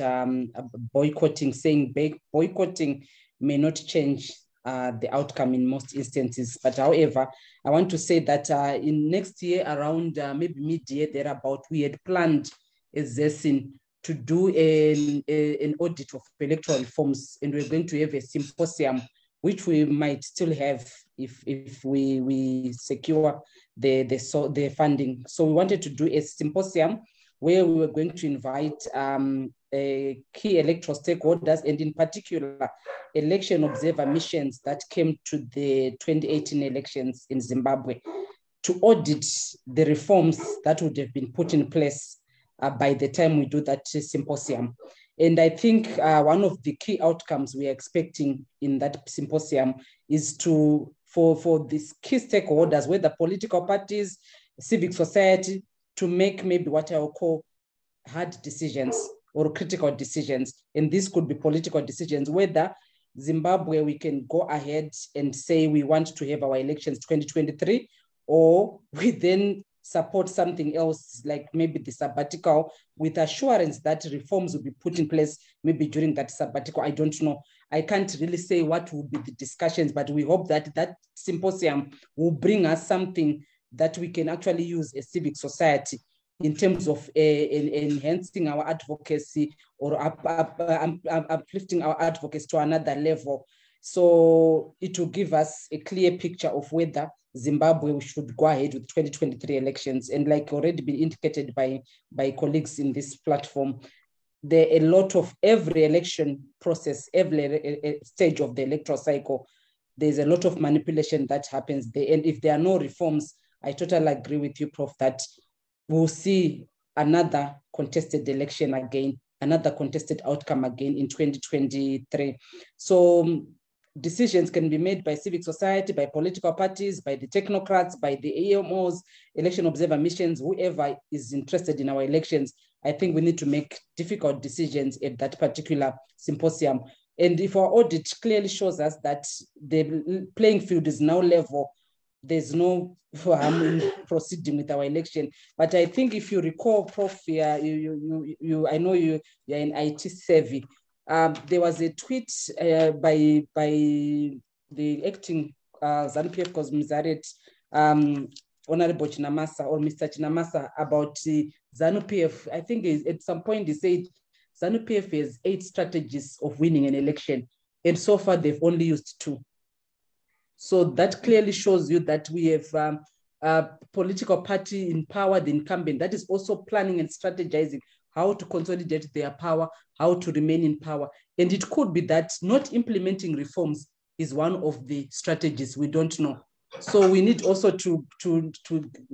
boycotting, saying boycotting may not change the outcome in most instances. But however, I want to say that in next year, around maybe mid-year, thereabout, we had planned as ZESN to do an audit of electoral reforms, and we're going to have a symposium, which we might still have if we secure the funding. So we wanted to do a symposium where we were going to invite key electoral stakeholders, and in particular, election observer missions that came to the 2018 elections in Zimbabwe. to audit the reforms that would have been put in place by the time we do that symposium. And I think one of the key outcomes we are expecting in that symposium is for these key stakeholders, whether political parties, civic society, to make maybe what I will call hard decisions or critical decisions. And this could be political decisions, whether Zimbabwe, we can go ahead and say we want to have our elections 2023, or we then support something else, like maybe the sabbatical, with assurance that reforms will be put in place maybe during that sabbatical. I don't know. I can't really say what will be the discussions, but we hope that that symposium will bring us something that we can actually use as civic society in terms of enhancing our advocacy or uplifting our advocacy to another level. So it will give us a clear picture of whether Zimbabwe should go ahead with 2023 elections. And like already been indicated by colleagues in this platform, there are a lot of every election process, every stage of the electoral cycle, there's a lot of manipulation that happens there. And if there are no reforms, I totally agree with you, Prof, that we'll see another contested election again, another contested outcome again in 2023. So decisions can be made by civic society, by political parties, by the technocrats, by the AMOs, election observer missions, whoever is interested in our elections. I think we need to make difficult decisions at that particular symposium. And if our audit clearly shows us that the playing field is now level, there's no harm in proceeding with our election. But I think if you recall, Prof, I know you're in IT savvy. There was a tweet by the acting ZANU-PF Commissariat, Honorable Chinamasa or Mr. Chinamasa, about ZANU-PF. I think at some point he said ZANU-PF has 8 strategies of winning an election, and so far they've only used 2. So that clearly shows you that we have a political party in power, the incumbent, that is also planning and strategizing how to consolidate their power, how to remain in power. And it could be that not implementing reforms is one of the strategies. We don't know. So we need also to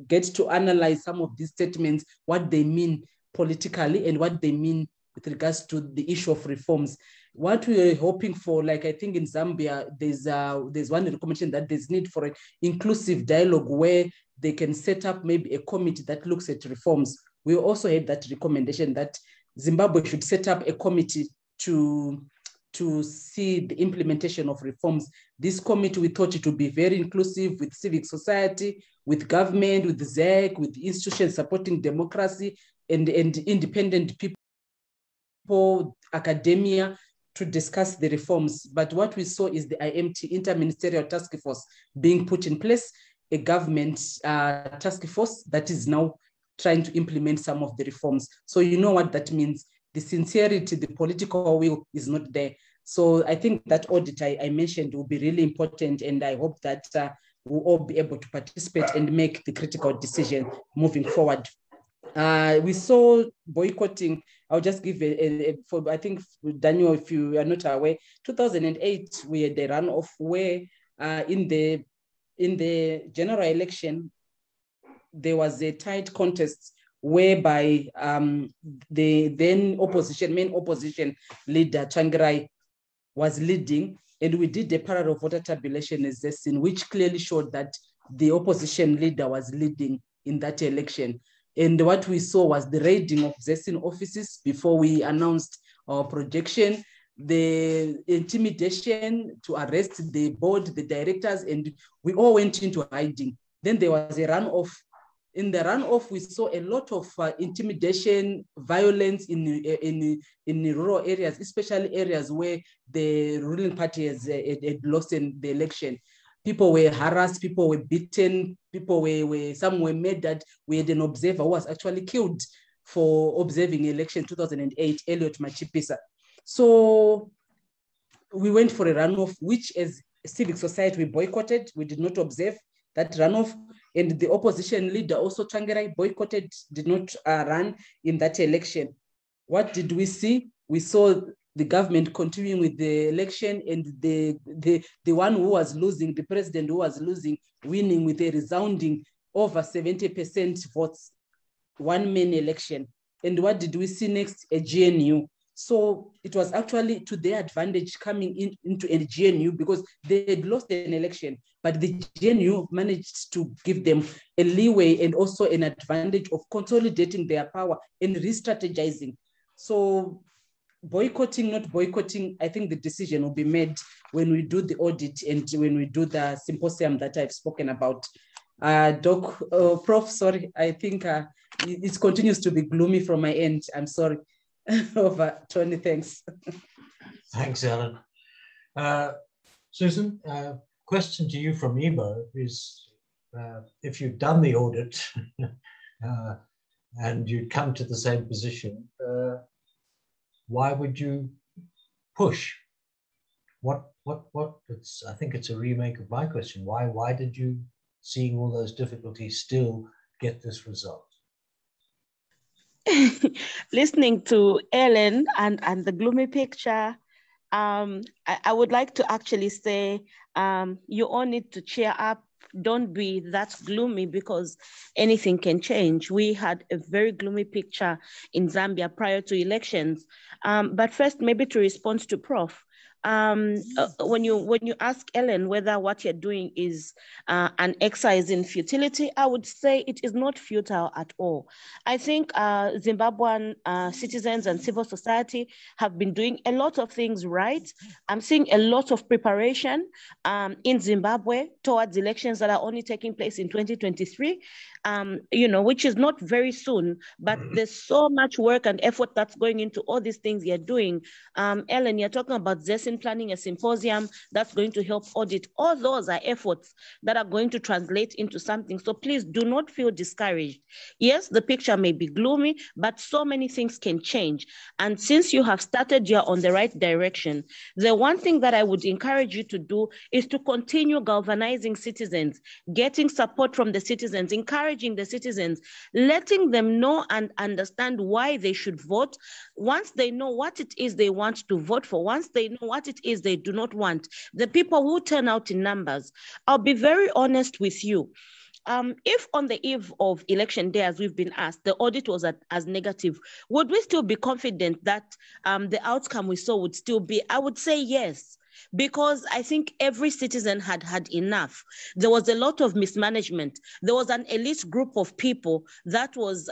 get to analyze some of these statements, what they mean politically and what they mean with regards to the issue of reforms. What we are hoping for, like I think in Zambia, there's one recommendation that there's need for an inclusive dialogue where they can set up maybe a committee that looks at reforms. We also had that recommendation that Zimbabwe should set up a committee to see the implementation of reforms. This committee, we thought it would be very inclusive with civic society, with government, with the ZEC, with institutions supporting democracy, and independent people, academia, to discuss the reforms. But what we saw is the IMT, Interministerial Task Force, being put in place, a government task force that is now trying to implement some of the reforms. So you know what that means. The sincerity, the political will is not there. So I think that audit I mentioned will be really important, and I hope that we'll all be able to participate and make the critical decision moving forward. We saw boycotting. I'll just give I think, Daniel, if you are not aware, 2008, we had a runoff where in the general election, there was a tight contest whereby the then main opposition leader, Changirai, was leading, and we did a parallel voter tabulation as this, in which clearly showed that the opposition leader was leading in that election. And what we saw was the raiding of ZESIN offices before we announced our projection, the intimidation to arrest the board, the directors, and we all went into hiding. Then there was a runoff. In the runoff, we saw a lot of intimidation, violence in rural areas, especially areas where the ruling party had lost in the election. People were harassed, people were beaten, some were murdered. We had an observer who was actually killed for observing election 2008, Elliot Machipisa. So we went for a runoff, which as civic society, we boycotted. We did not observe that runoff. And the opposition leader, also Changirai, boycotted, did not run in that election. What did we see? We saw the government continuing with the election, and the one who was losing, the president who was losing, winning with a resounding over 70% votes, one main election. And what did we see next? A GNU. So it was actually to their advantage coming into a GNU because they had lost an election, but the GNU managed to give them a leeway and also an advantage of consolidating their power and re-strategizing. So boycotting, not boycotting, I think the decision will be made when we do the audit and when we do the symposium that I've spoken about. Prof, sorry, I think it continues to be gloomy from my end. I'm sorry. Over, Tony, thanks. Thanks, Ellen. Susan, question to you from Ibo is, if you've done the audit and you'd come to the same position, why would you push? I think it's a remake of my question. Why did you, seeing all those difficulties, still get this result? Listening to Ellen and the gloomy picture, I would like to actually say, you all need to cheer up. Don't be that gloomy because anything can change. We had a very gloomy picture in Zambia prior to elections. But first, maybe to respond to Prof. When you ask Ellen whether what you're doing is an exercise in futility, I would say it is not futile at all. I think Zimbabwean citizens and civil society have been doing a lot of things right. I'm seeing a lot of preparation in Zimbabwe towards elections that are only taking place in 2023, which is not very soon, but there's so much work and effort that's going into all these things you're doing. Ellen, you're talking about ZESIN planning a symposium that's going to help audit. All those are efforts that are going to translate into something. So please do not feel discouraged. Yes, the picture may be gloomy, but so many things can change. And since you have started, you're on the right direction. The one thing that I would encourage you to do is to continue galvanizing citizens, getting support from the citizens, encouraging the citizens, letting them know and understand why they should vote. Once they know what it is they want to vote for, once they know what it is they do not want, the people will turn out in numbers. I'll be very honest with you. If on the eve of election day, as we've been asked, the audit was as negative, would we still be confident that the outcome we saw would still be? I would say yes, because I think every citizen had had enough. There was a lot of mismanagement. There was an elite group of people that was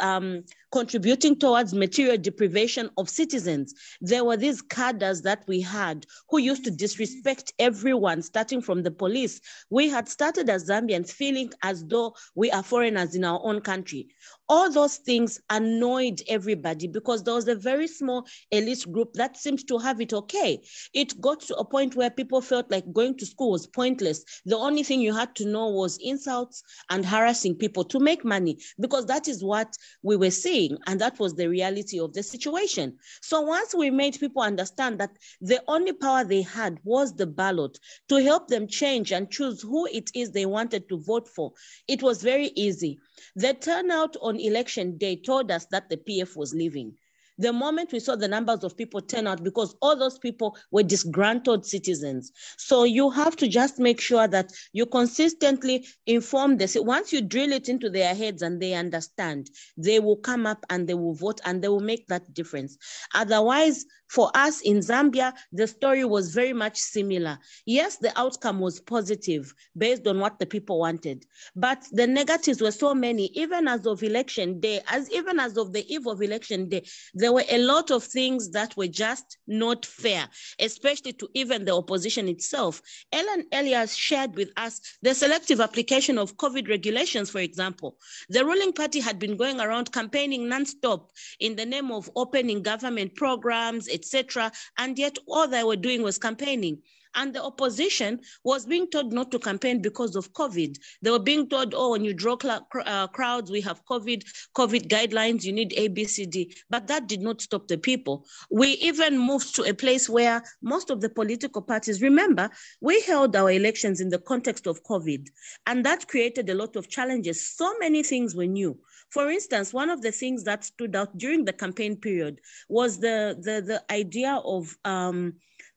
contributing towards material deprivation of citizens. There were these cadres that we had who used to disrespect everyone, starting from the police. We had started as Zambians feeling as though we are foreigners in our own country. All those things annoyed everybody because there was a very small elite group that seemed to have it okay. It got to a point where people felt like going to school was pointless. The only thing you had to know was insults and harassing people to make money, because that is what we were seeing. And that was the reality of the situation. So once we made people understand that the only power they had was the ballot to help them change and choose who it is they wanted to vote for, it was very easy. The turnout on election day told us that the PF was leaving. The moment we saw the numbers of people turn out, because all those people were disgruntled citizens. So you have to just make sure that you consistently inform this. Once you drill it into their heads and they understand, they will come up and they will vote and they will make that difference. Otherwise, for us in Zambia, the story was very much similar. Yes, the outcome was positive based on what the people wanted, but the negatives were so many. Even as of election day, even as of the eve of election day, there were a lot of things that were just not fair, especially to even the opposition itself. Ellen earlier shared with us the selective application of COVID regulations, for example. The ruling party had been going around campaigning nonstop in the name of opening government programs, etc., and yet all they were doing was campaigning. And the opposition was being told not to campaign because of COVID. They were being told, oh, when you draw crowds, we have COVID guidelines, you need A, B, C, D. But that did not stop the people. We even moved to a place where most of the political parties, remember, we held our elections in the context of COVID, and that created a lot of challenges. So many things were new. For instance, one of the things that stood out during the campaign period was the idea of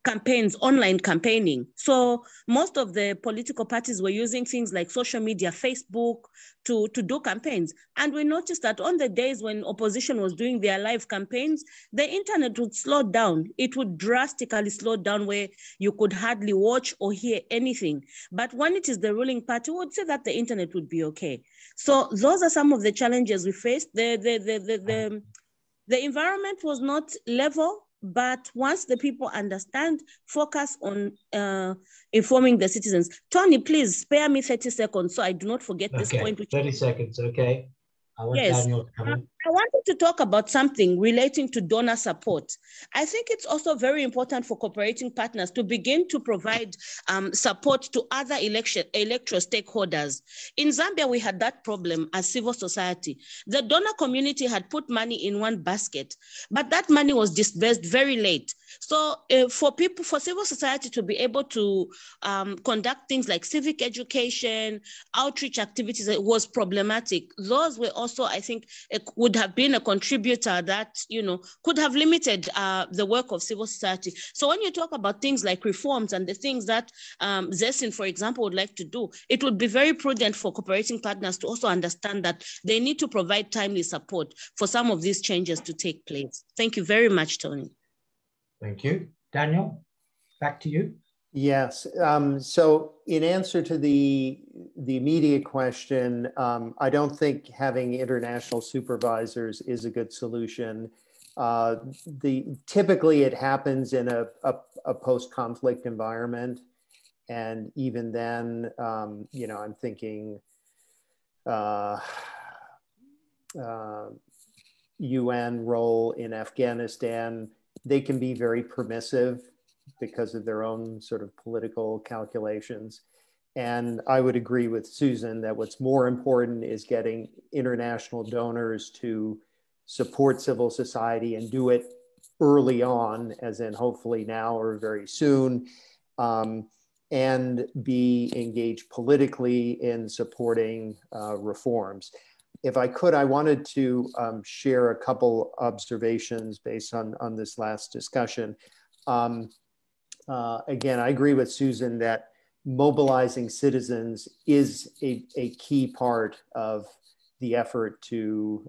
campaigns, online campaigning. So most of the political parties were using things like social media, Facebook, to do campaigns. And we noticed that on the days when opposition was doing their live campaigns, the internet would slow down. It would drastically slow down where you could hardly watch or hear anything. But when it is the ruling party, we would say that the internet would be okay. So those are some of the challenges we faced. The environment was not level, but once the people understand, focus on informing the citizens. Tony, please spare me 30 seconds so I do not forget this point. 30 seconds, okay. I want Yes. Daniel to come in. I wanted to talk about something relating to donor support. I think it's also very important for cooperating partners to begin to provide support to other electoral stakeholders. In Zambia, we had that problem as civil society. The donor community had put money in one basket, but that money was disbursed very late. So for civil society to be able to conduct things like civic education, outreach activities, it was problematic. Those were also, I think, would have been a contributor that, could have limited the work of civil society. So when you talk about things like reforms and the things that Zesin, for example, would like to do, it would be very prudent for cooperating partners to also understand that they need to provide timely support for some of these changes to take place. Thank you very much, Tony. Thank you. Daniel, back to you. Yes. So in answer to the immediate question, I don't think having international supervisors is a good solution. Typically it happens in a post-conflict environment. And even then, I'm thinking UN role in Afghanistan, they can be very permissive because of their own sort of political calculations. And I would agree with Susan that what's more important is getting international donors to support civil society and do it early on, as in hopefully now or very soon, and be engaged politically in supporting reforms. If I could, I wanted to share a couple observations based on this last discussion. Again, I agree with Susan that mobilizing citizens is a key part of the effort to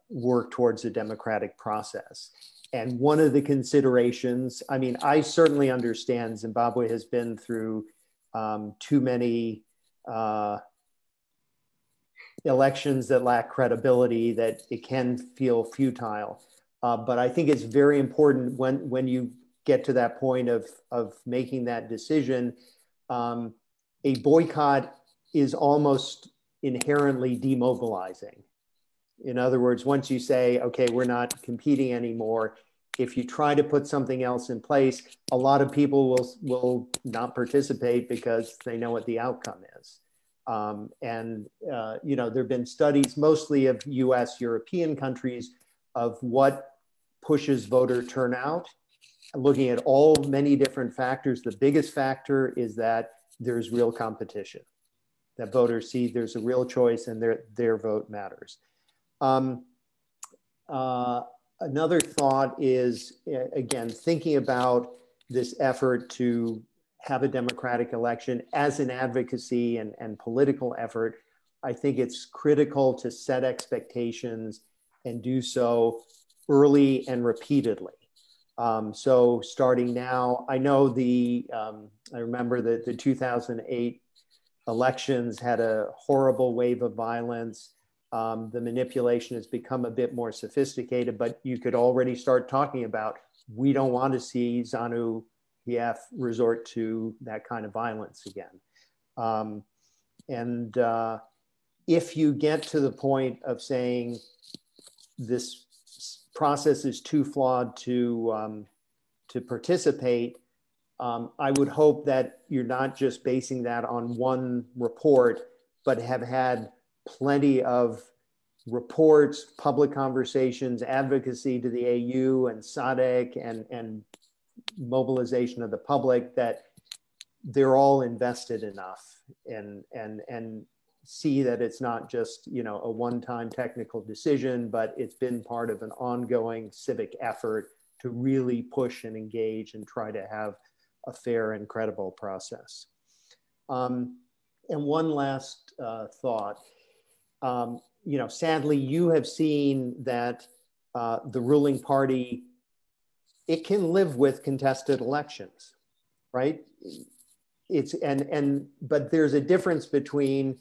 work towards a democratic process. And one of the considerations, I mean, I certainly understand Zimbabwe has been through too many elections that lack credibility, that it can feel futile. But I think it's very important when you get to that point of making that decision, a boycott is almost inherently demobilizing. In other words, once you say, okay, we're not competing anymore, if you try to put something else in place, a lot of people will not participate because they know what the outcome is. There have been studies, mostly of US, European countries, of what pushes voter turnout, looking at many different factors. The biggest factor is that there's real competition, that voters see there's a real choice and their vote matters. Another thought is, again, thinking about this effort to have a democratic election as an advocacy and political effort. I think it's critical to set expectations and do so early and repeatedly. So starting now, I know I remember the 2008 elections had a horrible wave of violence. The manipulation has become a bit more sophisticated, but you could already start talking about, we don't want to see ZANU-PF resort to that kind of violence again. If you get to the point of saying this process is too flawed to participate, I would hope that you're not just basing that on one report, but have had plenty of reports, public conversations, advocacy to the AU and SADC and mobilization of the public, that they're all invested enough and see that it's not just, a one-time technical decision, but it's been part of an ongoing civic effort to really push and engage and try to have a fair and credible process. And one last thought. You know, sadly, you have seen that the ruling party, it can live with contested elections, right? But there's a difference between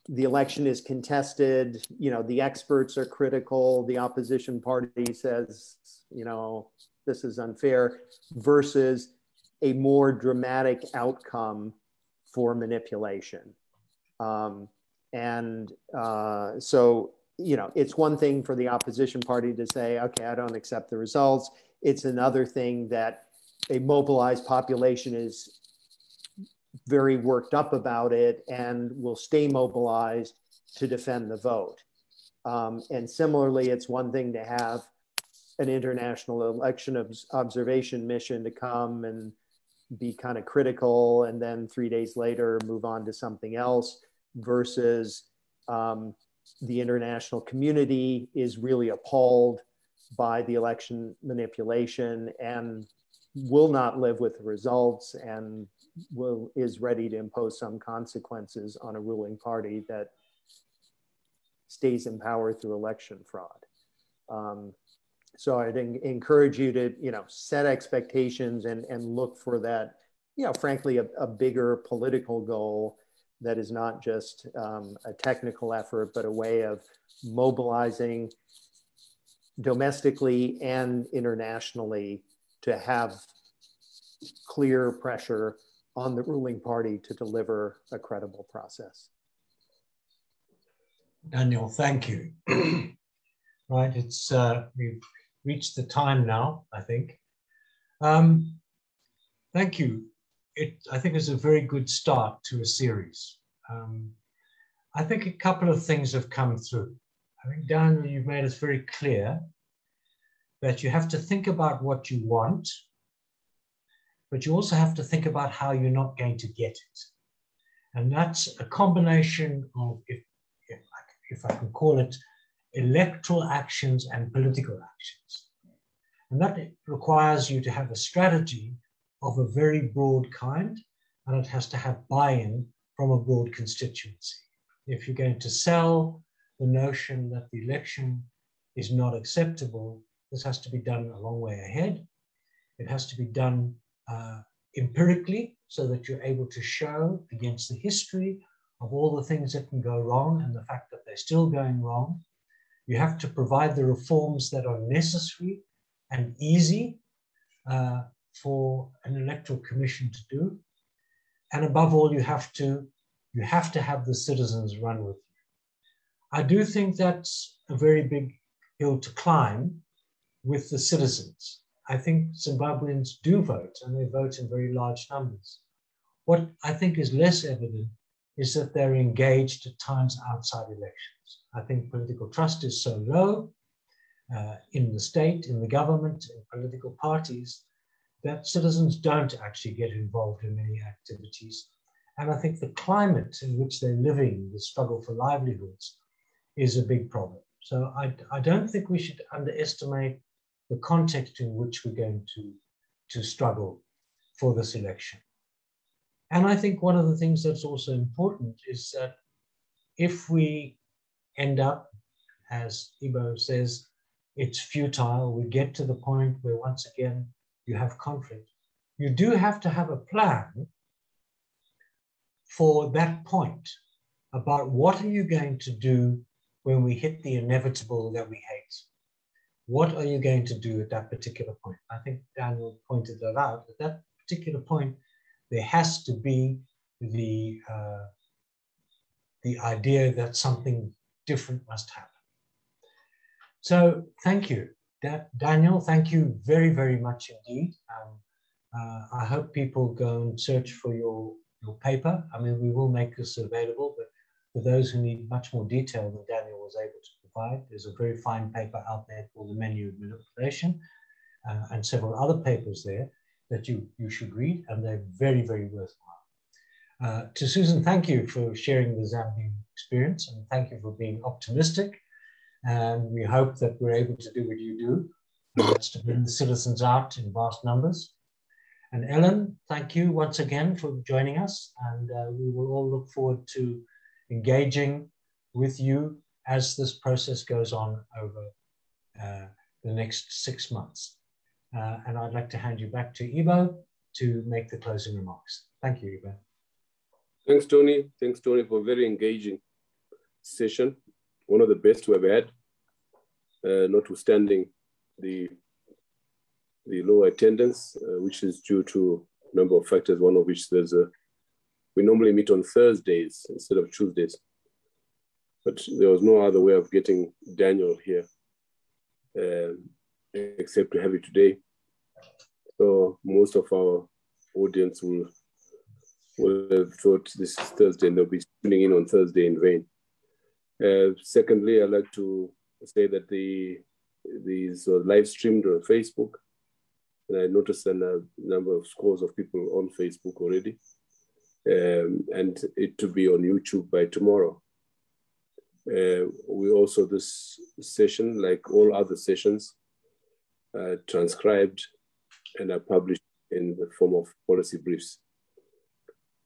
the election is contested, you know, the experts are critical, the opposition party says, you know, this is unfair, versus a more dramatic outcome for manipulation. So, you know, it's one thing for the opposition party to say, okay, I don't accept the results. It's another thing that a mobilized population is very worked up about it and will stay mobilized to defend the vote. And similarly, it's one thing to have an international election observation mission to come and be kind of critical and then 3 days later move on to something else, versus the international community is really appalled by the election manipulation and will not live with the results and is ready to impose some consequences on a ruling party that stays in power through election fraud. So I'd encourage you to, you know, set expectations and look for that, you know, frankly, a bigger political goal that is not just a technical effort, but a way of mobilizing domestically and internationally to have clear pressure on the ruling party to deliver a credible process. Daniel, thank you. Right, it's we've reached the time now, I think. Thank you. I think it's a very good start to a series. I think a couple of things have come through. I think, Daniel, you've made it very clear that you have to think about what you want, but you also have to think about how you're not going to get it. And that's a combination of, if I can call it, electoral actions and political actions. And that requires you to have a strategy of a very broad kind, and it has to have buy-in from a broad constituency. If you're going to sell the notion that the election is not acceptable, this has to be done a long way ahead. It has to be done empirically, so that you're able to show against the history of all the things that can go wrong and the fact that they're still going wrong. You have to provide the reforms that are necessary and easy for an electoral commission to do. And above all, you have to have the citizens run with you. I do think that's a very big hill to climb with the citizens. I think Zimbabweans do vote, and they vote in very large numbers. What I think is less evident is that they're engaged at times outside elections. I think political trust is so low in the state, in the government, in political parties, that citizens don't actually get involved in many activities. And I think the climate in which they're living, the struggle for livelihoods, is a big problem. So I don't think we should underestimate the context in which we're going to struggle for this election. And I think one of the things that's also important is that if we end up, as Ibo says, it's futile, we get to the point where once again you have conflict, you do have to have a plan for that point about what are you going to do when we hit the inevitable that we hate. What are you going to do at that particular point? I think Daniel pointed that out. At that particular point, there has to be the idea that something different must happen. So thank you, Daniel. Thank you very, very much indeed. I hope people go and search for your paper. I mean, we will make this available, but for those who need much more detail than Daniel was able to provide, there's a very fine paper out there called The Menu of Manipulation, and several other papers there that you should read, and they're very, very worthwhile. To Susan, thank you for sharing the Zambian experience, and thank you for being optimistic. And we hope that we're able to do what you do That's to bring the citizens out in vast numbers. And Ellen, thank you once again for joining us. And we will all look forward to engaging with you as this process goes on over the next 6 months. And I'd like to hand you back to Ibo to make the closing remarks. Thank you, Ibo. Thanks, Tony. Thanks, Tony, for a very engaging session. One of the best we've had, notwithstanding the low attendance, which is due to a number of factors, one of which we normally meet on Thursdays instead of Tuesdays. But there was no other way of getting Daniel here except to have it today. So most of our audience will have thought this is Thursday and they'll be tuning in on Thursday in vain. Secondly, I'd like to say that these are live streamed on Facebook. And I noticed a number of scores of people on Facebook already. And it to be on YouTube by tomorrow. We also, this session, like all other sessions, transcribed and are published in the form of policy briefs.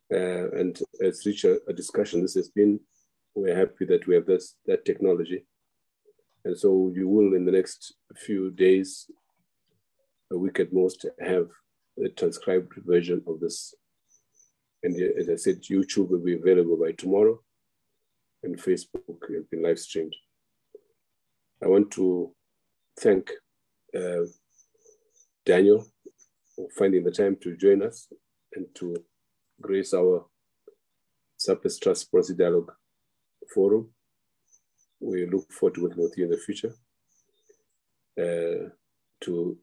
And it's reached a discussion. This has been, we're happy that we have that technology. And so you will, in the next few days, a week at most, have a transcribed version of this. And as I said, YouTube will be available by tomorrow, and Facebook will be live streamed. I want to thank Daniel for finding the time to join us and to grace our Surplus Trust Policy Dialogue Forum. We look forward to working with you in the future. To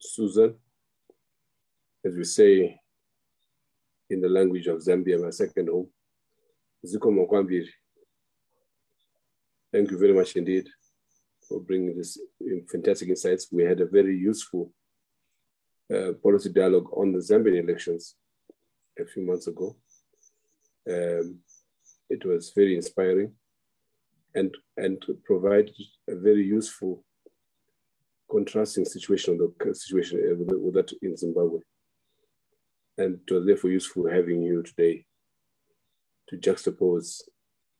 Susan, as we say in the language of Zambia, my second home, Zikomo Kwambiri. Thank you very much indeed for bringing this fantastic insights. We had a very useful policy dialogue on the Zambian elections a few months ago. It was very inspiring and provided a very useful contrasting situation of the situation with that in Zimbabwe. And it was therefore useful having you today to juxtapose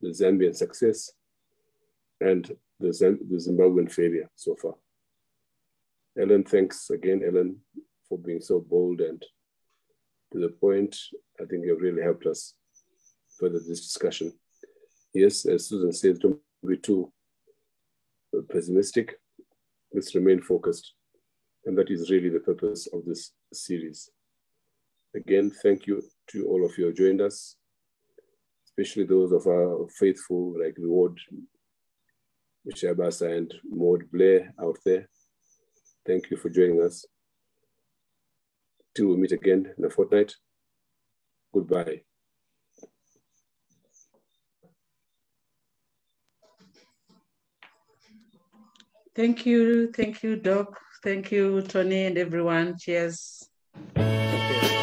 the Zambian success and the Zimbabwean failure so far. Ellen, thanks again, Ellen, for being so bold and to the point. I think you've really helped us further this discussion. Yes, as Susan says, don't be too pessimistic. Let's remain focused. And that is really the purpose of this series. Again, thank you to all of you who joined us, especially those of our faithful, like Reward, Shabasa and Maud Blair out there. Thank you for joining us. Till we meet again in a fortnight. Goodbye. Thank you, Doc. Thank you, Tony, and everyone. Cheers. Okay.